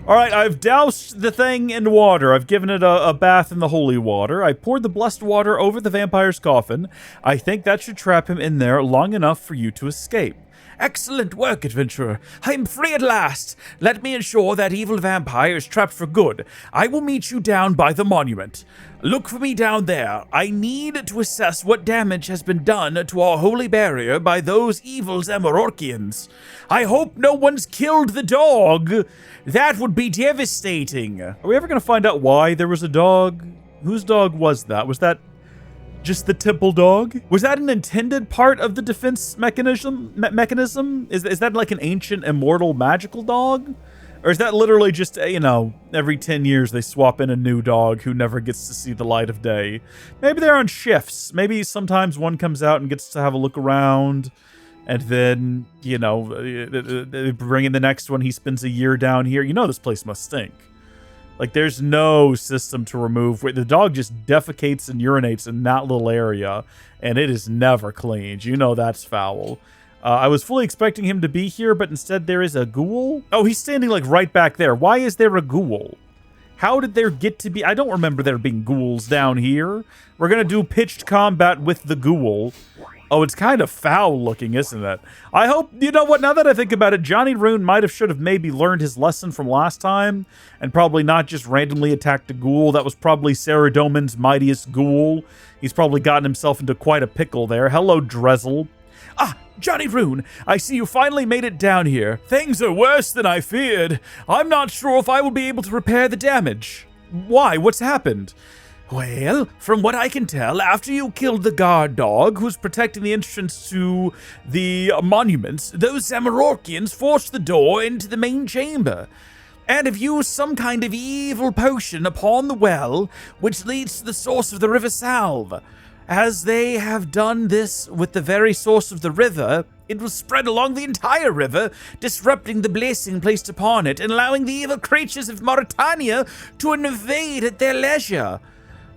All right, I've doused the thing in water. I've given it a bath in the holy water. I poured the blessed water over the vampire's coffin. I think that should trap him in there long enough for you to escape. Excellent work, adventurer. I am free at last. Let me ensure that evil vampire is trapped for good. I will meet you down by the monument. Look for me down there. I need to assess what damage has been done to our holy barrier by those evil Zamarorkians. I hope no one's killed the dog. That would be devastating. Are we ever going to find out why there was a dog? Whose dog was that? Was that just the temple dog? Was that an intended part of the defense mechanism? Is that like an ancient, immortal, magical dog? Or is that literally just, you know, every 10 years they swap in a new dog who never gets to see the light of day? Maybe they're on shifts. Maybe sometimes one comes out and gets to have a look around, and then, you know, they bring in the next one. He spends a year down here. You know this place must stink. Like, there's no system to remove. The dog just defecates and urinates in that little area, and it is never cleaned. You know that's foul. I was fully expecting him to be here, but instead there is a ghoul. Oh, he's standing, like, right back there. Why is there a ghoul? How did there get to be... I don't remember there being ghouls down here. We're going to do pitched combat with the ghoul. Oh, it's kind of foul looking, isn't it? I hope, you know what, now that I think about it, Johnny Ruun should have maybe learned his lesson from last time and probably not just randomly attacked a ghoul. That was probably Saradomin's mightiest ghoul. He's probably gotten himself into quite a pickle there. Hello, Drezel. Ah, Johnny Ruun, I see you finally made it down here. Things are worse than I feared. I'm not sure if I will be able to repair the damage. Why? What's happened? Well, from what I can tell, after you killed the guard dog who's protecting the entrance to the monuments, those Zamarorkians forced the door into the main chamber and have used some kind of evil potion upon the well, which leads to the source of the river Salve. As they have done this with the very source of the river, it will spread along the entire river, disrupting the blessing placed upon it and allowing the evil creatures of Mauritania to invade at their leisure.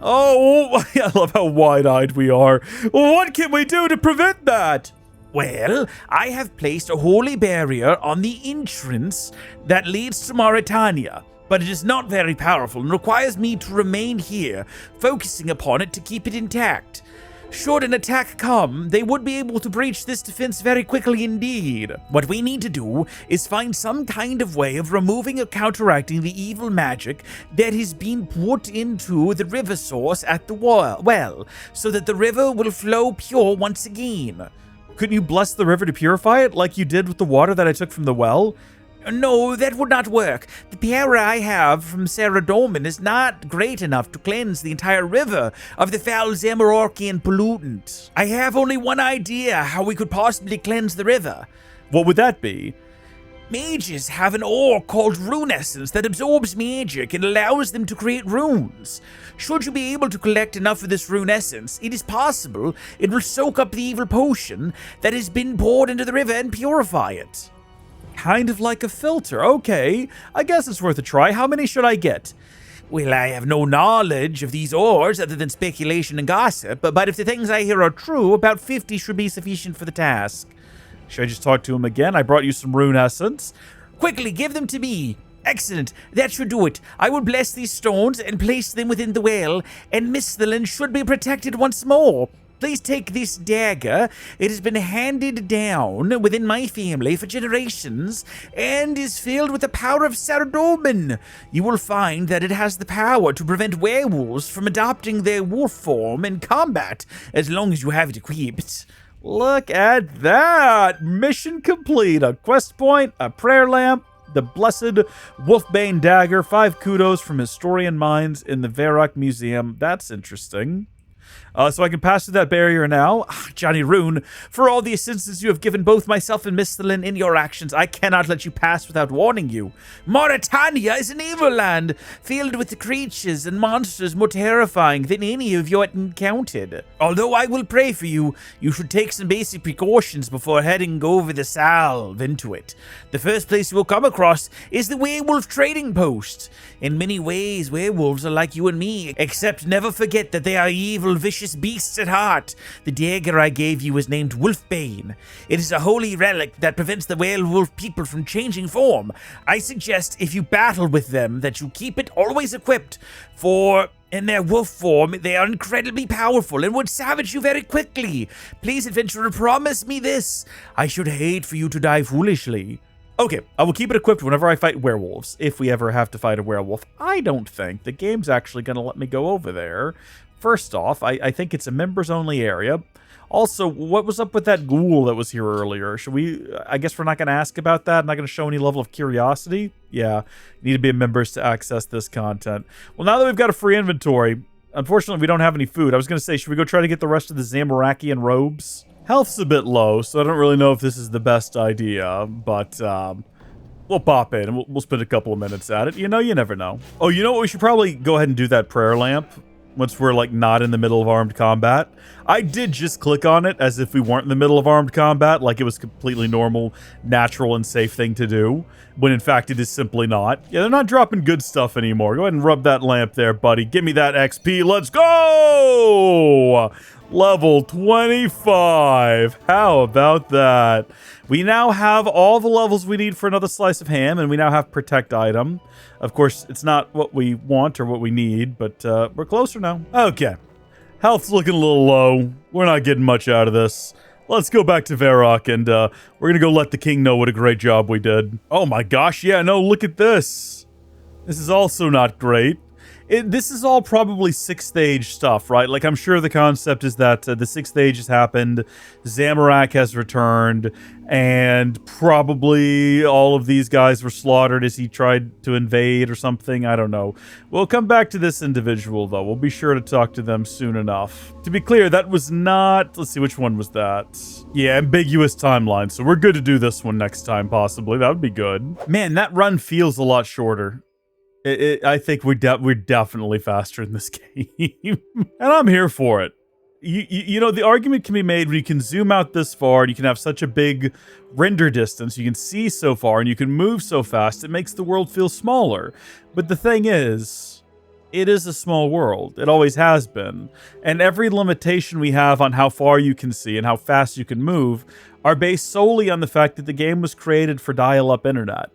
Oh, I love how wide-eyed we are. What can we do to prevent that? Well, I have placed a holy barrier on the entrance that leads to Mauritania, but it is not very powerful and requires me to remain here, focusing upon it to keep it intact. Should an attack come, they would be able to breach this defense very quickly indeed. What we need to do is find some kind of way of removing or counteracting the evil magic that has been put into the river source at the well, so that the river will flow pure once again. Couldn't you bless the river to purify it, like you did with the water that I took from the well? No, that would not work. The power I have from Saradomin is not great enough to cleanse the entire river of the foul Zamorakian pollutant. I have only one idea how we could possibly cleanse the river. What would that be? Mages have an ore called rune essence that absorbs magic and allows them to create runes. Should you be able to collect enough of this rune essence, it is possible it will soak up the evil potion that has been poured into the river and purify it. Kind of like a filter. Okay, I guess it's worth a try. How many should I get? Well, I have no knowledge of these ores other than speculation and gossip, but if the things I hear are true, about 50 should be sufficient for the task. Should I just talk to him again? I brought you some rune essence. Quickly, give them to me. Excellent, that should do it. I will bless these stones and place them within the well, and Misthalin should be protected once more. Please take this dagger. It has been handed down within my family for generations and is filled with the power of Saradomin. You will find that it has the power to prevent werewolves from adopting their wolf form in combat as long as you have it equipped. Look at that! Mission complete. A quest point, a prayer lamp, the blessed Wolfbane dagger, 5 kudos from historian minds in the Varrock Museum. That's interesting. So I can pass through that barrier now. Johnny RUUN, for all the assistance you have given both myself and Misthalin in your actions, I cannot let you pass without warning you. Mauritania is an evil land, filled with creatures and monsters more terrifying than any you have yet encountered. Although I will pray for you, you should take some basic precautions before heading over the salve into it. The first place you will come across is the werewolf trading post. In many ways, werewolves are like you and me, except never forget that they are evil, vicious beasts at heart. The dagger I gave you is named Wolfbane. It is a holy relic that prevents the werewolf people from changing form. I suggest if you battle with them that you keep it always equipped, for in their wolf form they are incredibly powerful and would savage you very quickly. Please, adventurer, promise me this. I should hate for you to die foolishly. Okay, I will keep it equipped whenever I fight werewolves, if we ever have to fight a werewolf. I don't think the game's actually going to let me go over there. First off, I think it's a members-only area. Also, what was up with that ghoul that was here earlier? Should we... I guess we're not going to ask about that? Not going to show any level of curiosity? Yeah, you need to be members to access this content. Well, now that we've got a free inventory, unfortunately, we don't have any food. I was going to say, should we go try to get the rest of the Zamorakian robes? Health's a bit low, so I don't really know if this is the best idea, but we'll pop in and we'll spend a couple of minutes at it. You know, you never know. Oh, you know what? We should probably go ahead and do that prayer lamp once we're, like, not in the middle of armed combat. I did just click on it as if we weren't in the middle of armed combat, like it was completely normal, natural, and safe thing to do, when in fact it is simply not. Yeah, they're not dropping good stuff anymore. Go ahead and rub that lamp there, buddy. Give me that XP. Let's go! Level 25. How about that? We now have all the levels we need for another slice of ham, and we now have protect item. Of course, it's not what we want or what we need, but we're closer now. Okay. Health's looking a little low. We're not getting much out of this. Let's go back to Varrock, and we're going to go let the king know what a great job we did. Oh my gosh, yeah, no, look at this. This is also not great. This is all probably 6th stage stuff, right? Like, I'm sure the concept is that the 6th stage has happened, Zamorak has returned, and probably all of these guys were slaughtered as he tried to invade or something. I don't know. We'll come back to this individual, though. We'll be sure to talk to them soon enough. To be clear, that was not... Let's see, which one was that? Yeah, ambiguous timeline, so we're good to do this one next time, possibly. That would be good. Man, that run feels a lot shorter. I think we're definitely faster in this game. And I'm here for it. you know, the argument can be made when you can zoom out this far and you can have such a big render distance, you can see so far and you can move so fast, it makes the world feel smaller. But the thing is, it is a small world. It always has been. And every limitation we have on how far you can see and how fast you can move are based solely on the fact that the game was created for dial-up internet.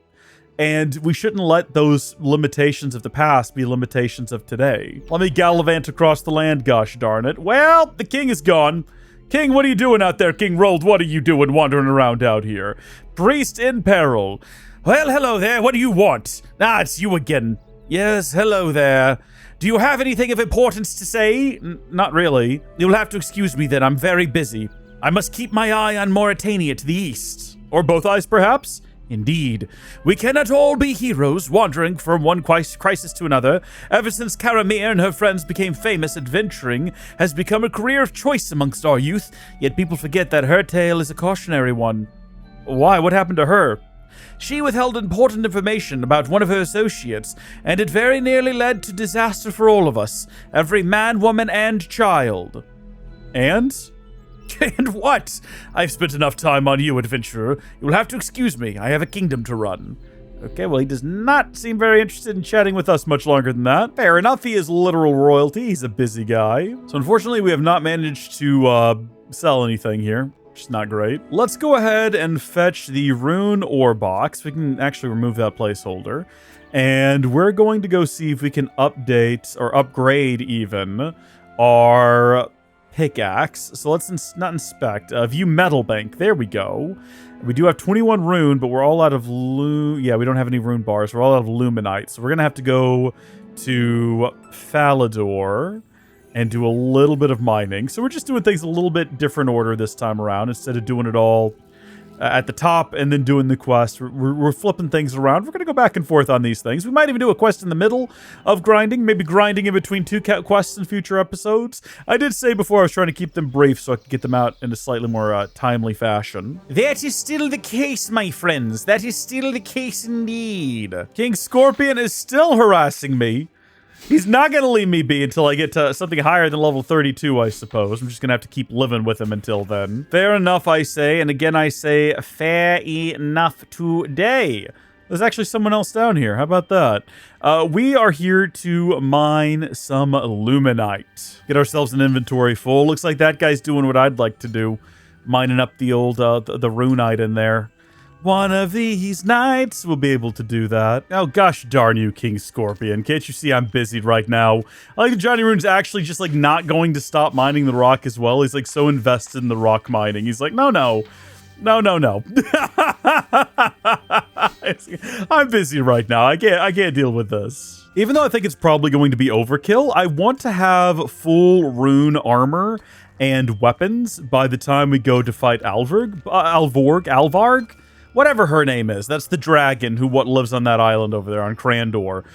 And we shouldn't let those limitations of the past be limitations of today. Let me gallivant across the land, gosh darn it. Well, the king is gone. King, what are you doing out there? King Rolled, what are you doing wandering around out here? Priest in Peril. Well, hello there. What do you want? Ah, it's you again. Yes, hello there. Do you have anything of importance to say? Not really. You'll have to excuse me then. I'm very busy. I must keep my eye on Mauritania to the east. Or both eyes, perhaps? Indeed. We cannot all be heroes, wandering from one crisis to another. Ever since Karamir and her friends became famous, adventuring has become a career of choice amongst our youth, yet people forget that her tale is a cautionary one. Why? What happened to her? She withheld important information about one of her associates, and it very nearly led to disaster for all of us, every man, woman, and child. And? And what? I've spent enough time on you, adventurer. You'll have to excuse me. I have a kingdom to run. Okay, well, he does not seem very interested in chatting with us much longer than that. Fair enough, he is literal royalty. He's a busy guy. So unfortunately, we have not managed to sell anything here, which is not great. Let's go ahead and fetch the rune ore box. We can actually remove that placeholder. And we're going to go see if we can update or upgrade even our pickaxe. So let's not inspect. View metal bank. There we go. We do have 21 rune, but we're all out of yeah, we don't have any rune bars. We're all out of luminite. So we're going to have to go to Falador and do a little bit of mining. So we're just doing things a little bit different order this time around instead of doing it all at the top and then doing the quest. We're flipping things around. We're going to go back and forth on these things. We might even do a quest in the middle of grinding, maybe grinding in between two quests in future episodes. I did say before I was trying to keep them brief so I could get them out in a slightly more timely fashion. That is still the case, my friends. That is still the case indeed. King Scorpion is still harassing me. He's not going to leave me be until I get to something higher than level 32, I suppose. I'm just going to have to keep living with him until then. Fair enough, I say. And again, I say fair enough today. There's actually someone else down here. How about that? We are here to mine some luminite. Get ourselves an inventory full. Looks like that guy's doing what I'd like to do. Mining up the old, the runite in there. One of these nights we'll be able to do that. Oh, gosh darn you, King Scorpion. Can't you see I'm busy right now? I like that Johnny Rune's actually just, like, not going to stop mining the rock as well. He's, like, so invested in the rock mining. He's like, no, no. No, no, no. I'm busy right now. I can't deal with this. Even though I think it's probably going to be overkill, I want to have full rune armor and weapons by the time we go to fight Alvarg? Whatever her name is. That's the dragon who lives on that island over there on Crandor.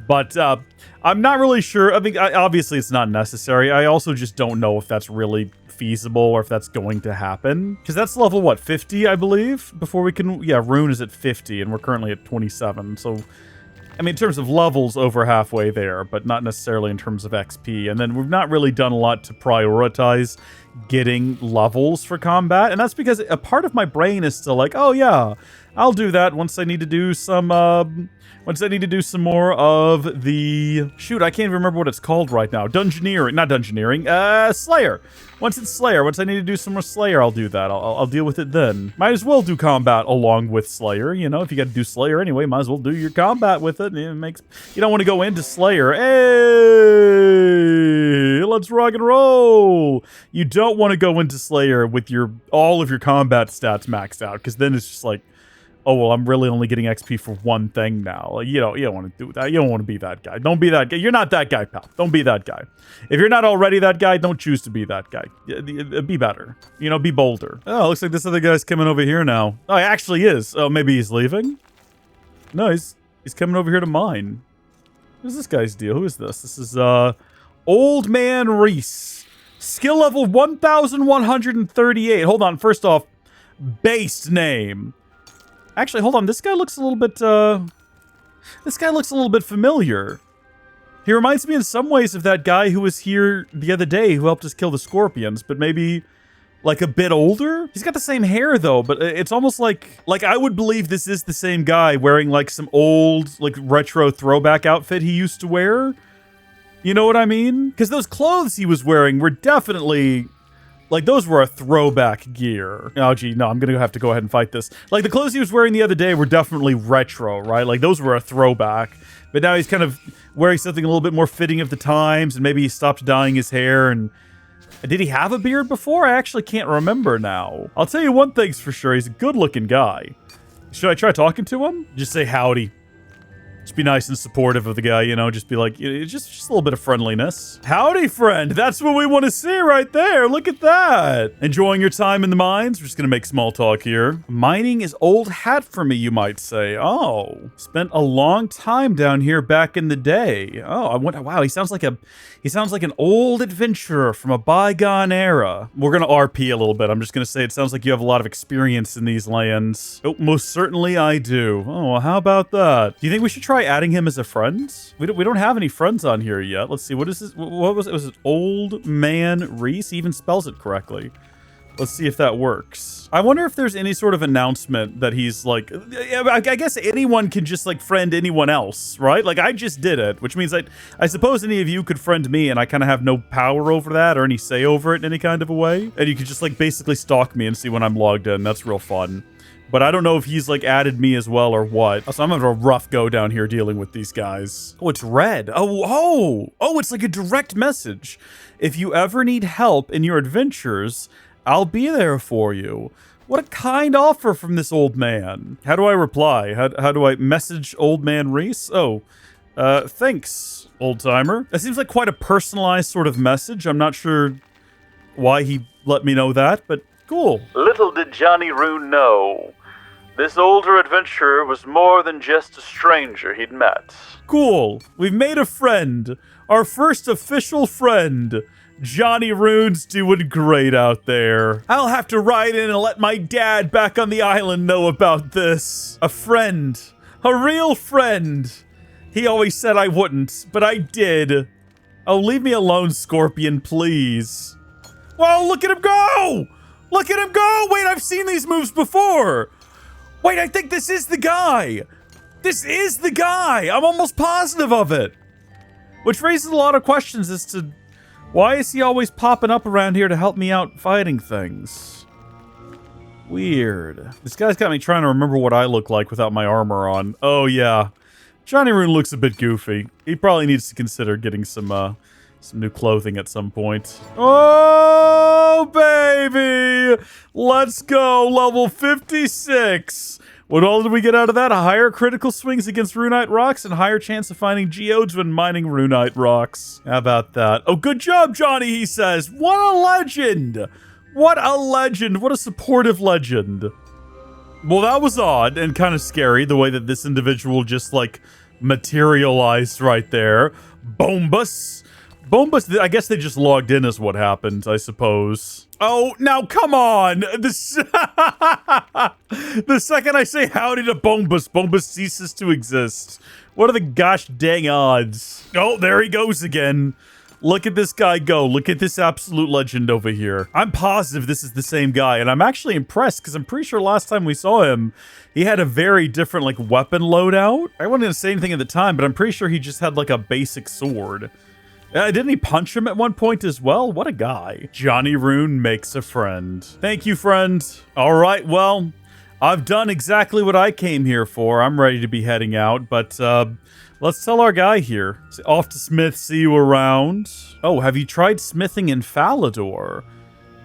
But I'm not really sure. I mean, obviously it's not necessary. I also just don't know if that's really feasible or if that's going to happen. Because that's level, what, 50, I believe? Before we can... Yeah, Rune is at 50, and we're currently at 27. So, I mean, in terms of levels, over halfway there, but not necessarily in terms of XP. And then we've not really done a lot to prioritize getting levels for combat, and that's because a part of my brain is still like, oh yeah, I'll do that once I need to do some more of the shoot, I can't even remember what it's called right now. Slayer. Once it's Slayer, once I need to do some more Slayer, I'll do that. I'll deal with it then. Might as well do combat along with Slayer, you know, if you got to do Slayer anyway, might as well do your combat with it. It makes, you don't want to go into Slayer. Hey, let's rock and roll. You don't want to go into Slayer with all of your combat stats maxed out, because then it's just like, oh, well, I'm really only getting XP for one thing now. Like, you don't want to do that. You don't want to be that guy. Don't be that guy. You're not that guy, pal. Don't be that guy. If you're not already that guy, don't choose to be that guy. Be better. You know, be bolder. Oh, looks like this other guy's coming over here now. Oh, he actually is. Oh, maybe he's leaving? No, he's coming over here to mine. What's this guy's deal? Who is this? This is, Old Man Rees. Skill level 1,138. Hold on. First off, base name. Actually, hold on. This guy looks a little bit familiar. He reminds me in some ways of that guy who was here the other day who helped us kill the scorpions, but maybe like a bit older. He's got the same hair though, but it's almost like I would believe this is the same guy wearing like some old like retro throwback outfit he used to wear. You know what I mean? Because those clothes he was wearing were definitely like those were a throwback gear. Oh gee, no, I'm gonna have to go ahead and fight this. Like the clothes he was wearing the other day were definitely retro, right? Like those were a throwback. But now he's kind of wearing something a little bit more fitting of the times, and maybe he stopped dyeing his hair. And did he have a beard before? I actually can't remember now. I'll tell you one thing's for sure, he's a good-looking guy. Should I try talking to him? Just say howdy. Just be nice and supportive of the guy, you know, just be like, just a little bit of friendliness. Howdy, friend. That's what we want to see right there. Look at that. Enjoying your time in the mines? We're just going to make small talk here. Mining is old hat for me, you might say. Oh, spent a long time down here back in the day. Oh, I wonder, wow, he sounds like an old adventurer from a bygone era. We're going to RP a little bit. I'm just going to say it sounds like you have a lot of experience in these lands. Oh, most certainly I do. Oh, well, how about that? Do you think we should try adding him as a friend? We don't have any friends on here yet. Let's see. What is this? What was it? Was it Old Man Rees? He even spells it correctly. Let's see if that works. I wonder if there's any sort of announcement that he's like, I guess anyone can just like friend anyone else, right? Like I just did it, which means I suppose any of you could friend me and I kind of have no power over that or any say over it in any kind of a way. And you could just like basically stalk me and see when I'm logged in. That's real fun. But I don't know if he's like added me as well or what. So I'm having a rough go down here dealing with these guys. Oh, it's red. Oh, it's like a direct message. If you ever need help in your adventures, I'll be there for you. What a kind offer from this old man. How do I reply? How do I message Old Man Rees? Oh, thanks, old timer. That seems like quite a personalized sort of message. I'm not sure why he let me know that, but cool.
Little did Johnny Ruun know, this older adventurer was more than just a stranger he'd met.
Cool. We've made a friend. Our first official friend. Johnny Ruun's doing great out there. I'll have to ride in and let my dad back on the island know about this. A friend. A real friend. He always said I wouldn't, but I did. Oh, leave me alone, Scorpion, please. Whoa, look at him go! Look at him go! Wait, I've seen these moves before! Wait, I think this is the guy! This is the guy! I'm almost positive of it! Which raises a lot of questions as to why is he always popping up around here to help me out fighting things? Weird. This guy's got me trying to remember what I look like without my armor on. Oh, yeah. Johnny Ruun looks a bit goofy. He probably needs to consider getting some new clothing at some point. Oh, baby! Let's go, level 56! What all did we get out of that? Higher critical swings against runite rocks and higher chance of finding geodes when mining runite rocks. How about that? Oh, good job, Johnny, he says. What a legend! What a legend! What a supportive legend. Well, that was odd and kind of scary, the way that this individual just, like, materialized right there. Bombus! Bombus, I guess they just logged in is what happened, I suppose. Oh, now come on! The second I say howdy to Bombus, Bombus ceases to exist. What are the gosh dang odds? Oh, there he goes again. Look at this guy go. Look at this absolute legend over here. I'm positive this is the same guy, and I'm actually impressed because I'm pretty sure last time we saw him, he had a very different, like, weapon loadout. I wasn't going to say anything at the time, but I'm pretty sure he just had, like, a basic sword. Didn't he punch him at one point as well? What a guy. Johnny Ruun makes a friend. Thank you, friend. All right, well, I've done exactly what I came here for. I'm ready to be heading out, but let's tell our guy here. Off to Smith, see you around. Oh, have you tried smithing in Falador?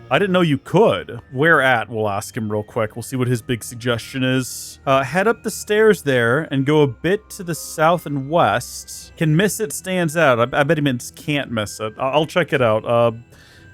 I didn't know you could. Where at? We'll ask him real quick. We'll see what his big suggestion is. Head up the stairs there and go a bit to the south and west. Can miss it stands out. I bet he means can't miss it. I'll check it out.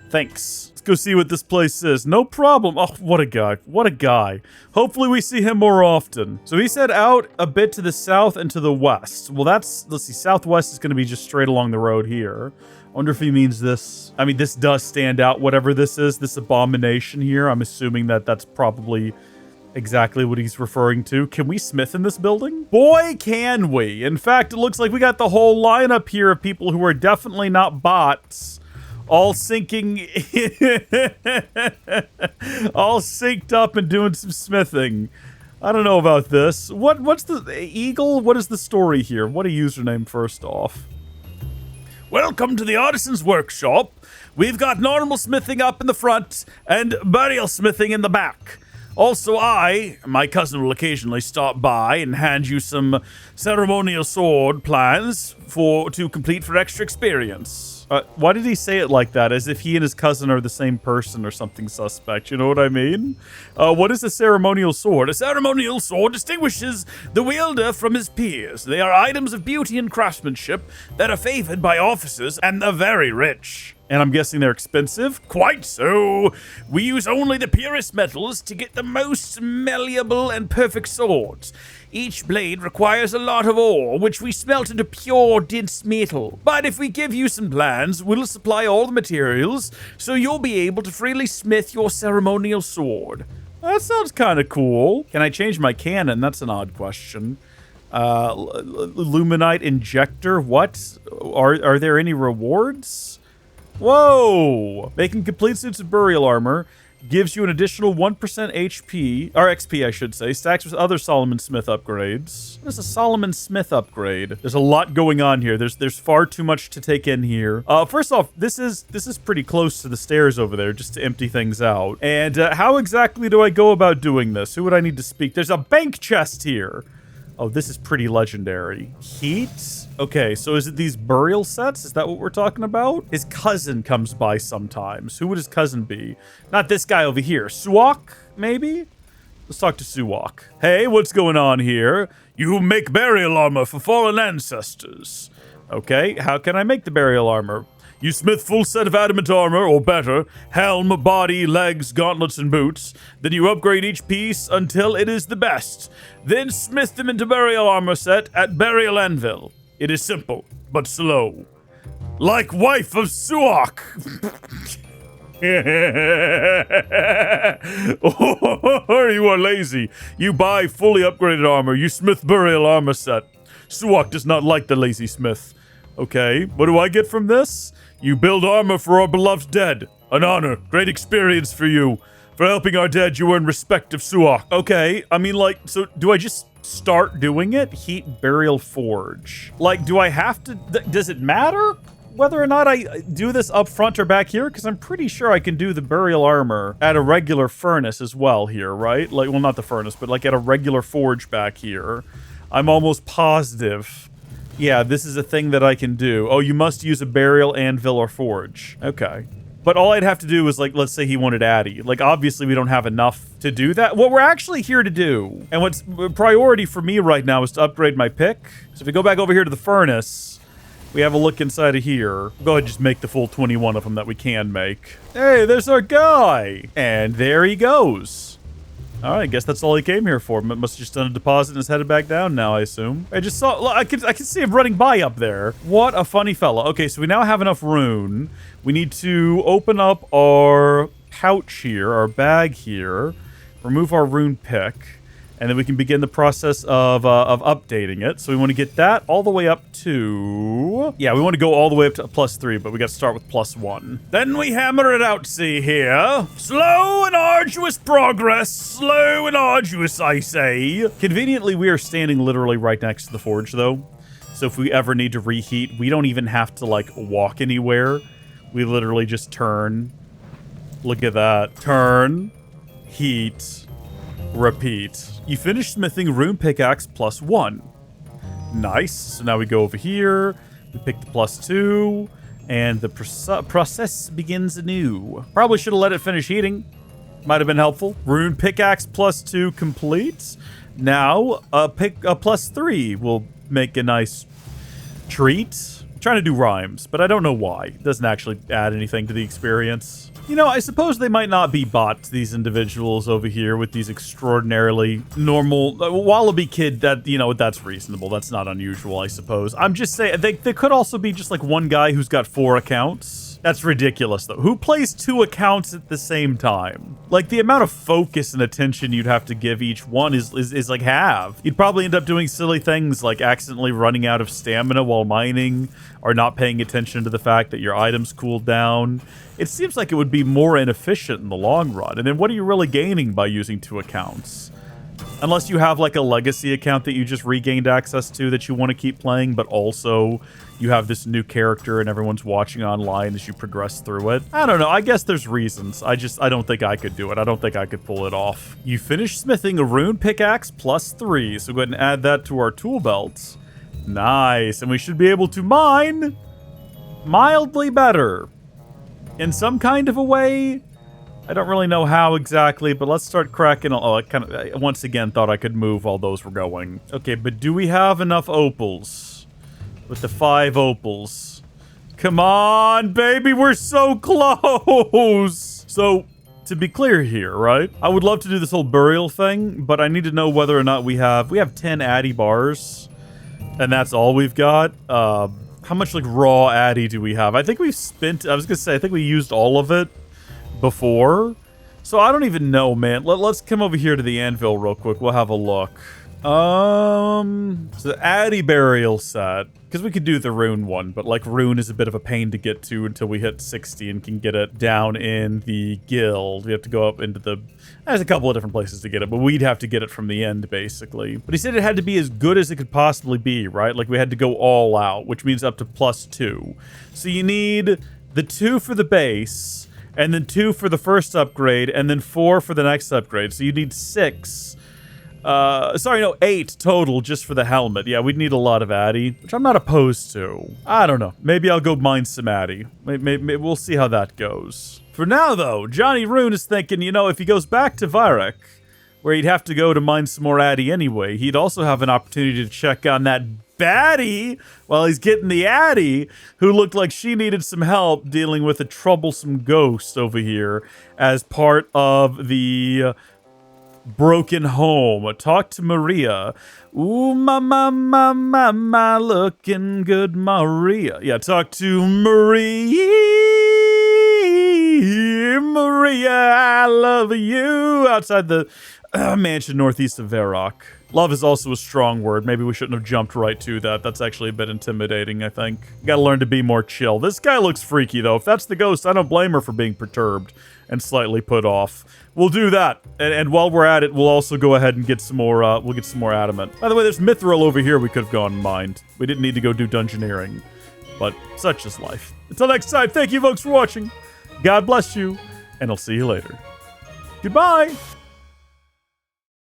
Thanks. Let's go see what this place is. No problem. Oh, what a guy. What a guy. Hopefully we see him more often. So he said out a bit to the south and to the west. Well, that's, let's see, southwest is going to be just straight along the road here. I wonder if he means this. I mean, this does stand out, whatever this is, this abomination here. I'm assuming that that's probably exactly what he's referring to. Can we smith in this building? Boy, can we. In fact, it looks like we got the whole lineup here of people who are definitely not bots. All syncing, all synced up and doing some smithing. I don't know about this. What's the Eagle? What is the story here? What a username first off.
Welcome to the Artisan's Workshop. We've got normal smithing up in the front and burial smithing in the back. Also, my cousin will occasionally stop by and hand you some ceremonial sword plans to complete for extra experience.
Why did he say it like that? As if he and his cousin are the same person or something suspect. You know what I mean? What is a ceremonial sword?
A ceremonial sword distinguishes the wielder from his peers. They are items of beauty and craftsmanship that are favored by officers and the very rich.
And I'm guessing they're expensive?
Quite so. We use only the purest metals to get the most malleable and perfect swords. Each blade requires a lot of ore, which we smelt into pure dense metal. But if we give you some plans, we'll supply all the materials, so you'll be able to freely smith your ceremonial sword.
That sounds kind of cool. Can I change my cannon? That's an odd question. Luminite injector? What? Are there any rewards? Whoa! Making complete suits of burial armor gives you an additional 1% HP, or XP I should say, stacks with other Solomon Smith upgrades. What is a Solomon Smith upgrade? There's a lot going on here. There's far too much to take in here. First off, this is pretty close to the stairs over there, just to empty things out. And how exactly do I go about doing this? Who would I need to speak? There's a bank chest here. Oh, this is pretty legendary. Heat? Okay, so is it these burial sets? Is that what we're talking about? His cousin comes by sometimes. Who would his cousin be? Not this guy over here. Suok, maybe? Let's talk to Suok. Hey, what's going on here?
You make burial armor for fallen ancestors.
Okay, how can I make the burial armor?
You smith full set of adamant armor, or better, helm, body, legs, gauntlets, and boots. Then you upgrade each piece until it is the best. Then smith them into burial armor set at Burial Anvil. It is simple, but slow. Like wife of Suok.
Or you are lazy. You buy fully upgraded armor. You smith burial armor set. Suok does not like the lazy smith. Okay, what do I get from this?
You build armor for our beloved dead. An honor, great experience for you. For helping our dead, you earn respect of Suok.
Okay, I mean, like, so do I just start doing it? Heat Burial Forge. Like, do I have to, does it matter whether or not I do this up front or back here? Because I'm pretty sure I can do the burial armor at a regular furnace as well here, right? Like, well, not the furnace, but like at a regular forge back here. I'm almost positive. Yeah, this is a thing that I can do. Oh, you must use a burial anvil or forge. Okay. But all I'd have to do is, like, let's say he wanted Addy. Like, obviously we don't have enough to do that. What we're actually here to do, and what's priority for me right now is to upgrade my pick. So if we go back over here to the furnace, we have a look inside of here. We'll go ahead and just make the full 21 of them that we can make. Hey, there's our guy! And there he goes. All right, I guess that's all he came here for. Must have just done a deposit and is headed back down now, I assume. I just saw, I can see him running by up there. What a funny fella. Okay, so we now have enough rune. We need to open up our pouch here, our bag here, remove our rune pick, and then we can begin the process of updating it. So we want to get that all the way up to... Yeah, we want to go all the way up to +3, but we got to start with +1.
Then we hammer it out, see here. Slow and arduous progress. Slow and arduous, I say.
Conveniently, we are standing literally right next to the forge, though. So if we ever need to reheat, we don't even have to, like, walk anywhere. We literally just turn. Look at that. Turn. Heat. Repeat. You finish smithing rune pickaxe +1. Nice. So now we go over here. We pick the +2. And the process begins anew. Probably should have let it finish heating. Might have been helpful. Rune pickaxe +2 complete. Now, pick a +3 will make a nice treat. I'm trying to do rhymes, but I don't know why. It doesn't actually add anything to the experience. You know, I suppose they might not be bots, these individuals over here with these extraordinarily normal... Wallaby Kid, that, you know, that's reasonable. That's not unusual, I suppose. I'm just saying, they could also be just like one guy who's got 4 accounts. That's ridiculous, though. Who plays 2 accounts at the same time? Like, the amount of focus and attention you'd have to give each one is like half. You'd probably end up doing silly things like accidentally running out of stamina while mining, or not paying attention to the fact that your items cooled down. It seems like it would be more inefficient in the long run. And then what are you really gaining by using 2 accounts? Unless you have like a legacy account that you just regained access to that you want to keep playing, but also you have this new character and everyone's watching online as you progress through it. I don't know. I guess there's reasons. I don't think I could do it. I don't think I could pull it off. You finished smithing a rune pickaxe +3. So go ahead and add that to our tool belts. Nice. And we should be able to mine mildly better in some kind of a way. I don't really know how exactly, but let's start cracking. Oh, I kind of once again thought I could move while those were going. Okay, but do we have enough opals? With the 5 opals. Come on, baby, we're so close. So, to be clear here, right? I would love to do this whole burial thing, but I need to know whether or not we have 10 addy bars, and that's all we've got. How much like raw addy do we have? I think we've spent. I was gonna say I think we used all of it before, so I don't even know, man. Let's come over here to the anvil real quick. We'll have a look. So the addy burial set, because we could do the rune one, but like rune is a bit of a pain to get to until we hit 60 and can get it down in the guild. We have to go up into the, there's a couple of different places to get it, but we'd have to get it from the end basically. But he said it had to be as good as it could possibly be, right? Like we had to go all out, which means up to +2. So you need the 2 for the base, and then 2 for the first upgrade, and then 4 for the next upgrade. So you need 6. Sorry, no, 8 total just for the helmet. Yeah, we'd need a lot of addy, which I'm not opposed to. I don't know. Maybe I'll go mine some addy. Maybe we'll see how that goes. For now, though, Johnny Ruun is thinking, you know, if he goes back to Varek, where he'd have to go to mine some more addy anyway, he'd also have an opportunity to check on that baddie while he's getting the addy, who looked like she needed some help dealing with a troublesome ghost over here as part of the broken home. Talk to Maria. Ooh, my, looking good, Maria. Yeah, talk to Maria. Maria, I love you. Outside the mansion northeast of Varrock. Love is also a strong word. Maybe we shouldn't have jumped right to that. That's actually a bit intimidating, I think. Gotta learn to be more chill. This guy looks freaky, though. If that's the ghost, I don't blame her for being perturbed and slightly put off. We'll do that. And while we're at it, we'll also go ahead and get some more, we'll get some more adamant. By the way, there's mithril over here we could have gone and mined. We didn't need to go do dungeoneering. But such is life. Until next time, thank you folks for watching. God bless you, and I'll see you later. Goodbye!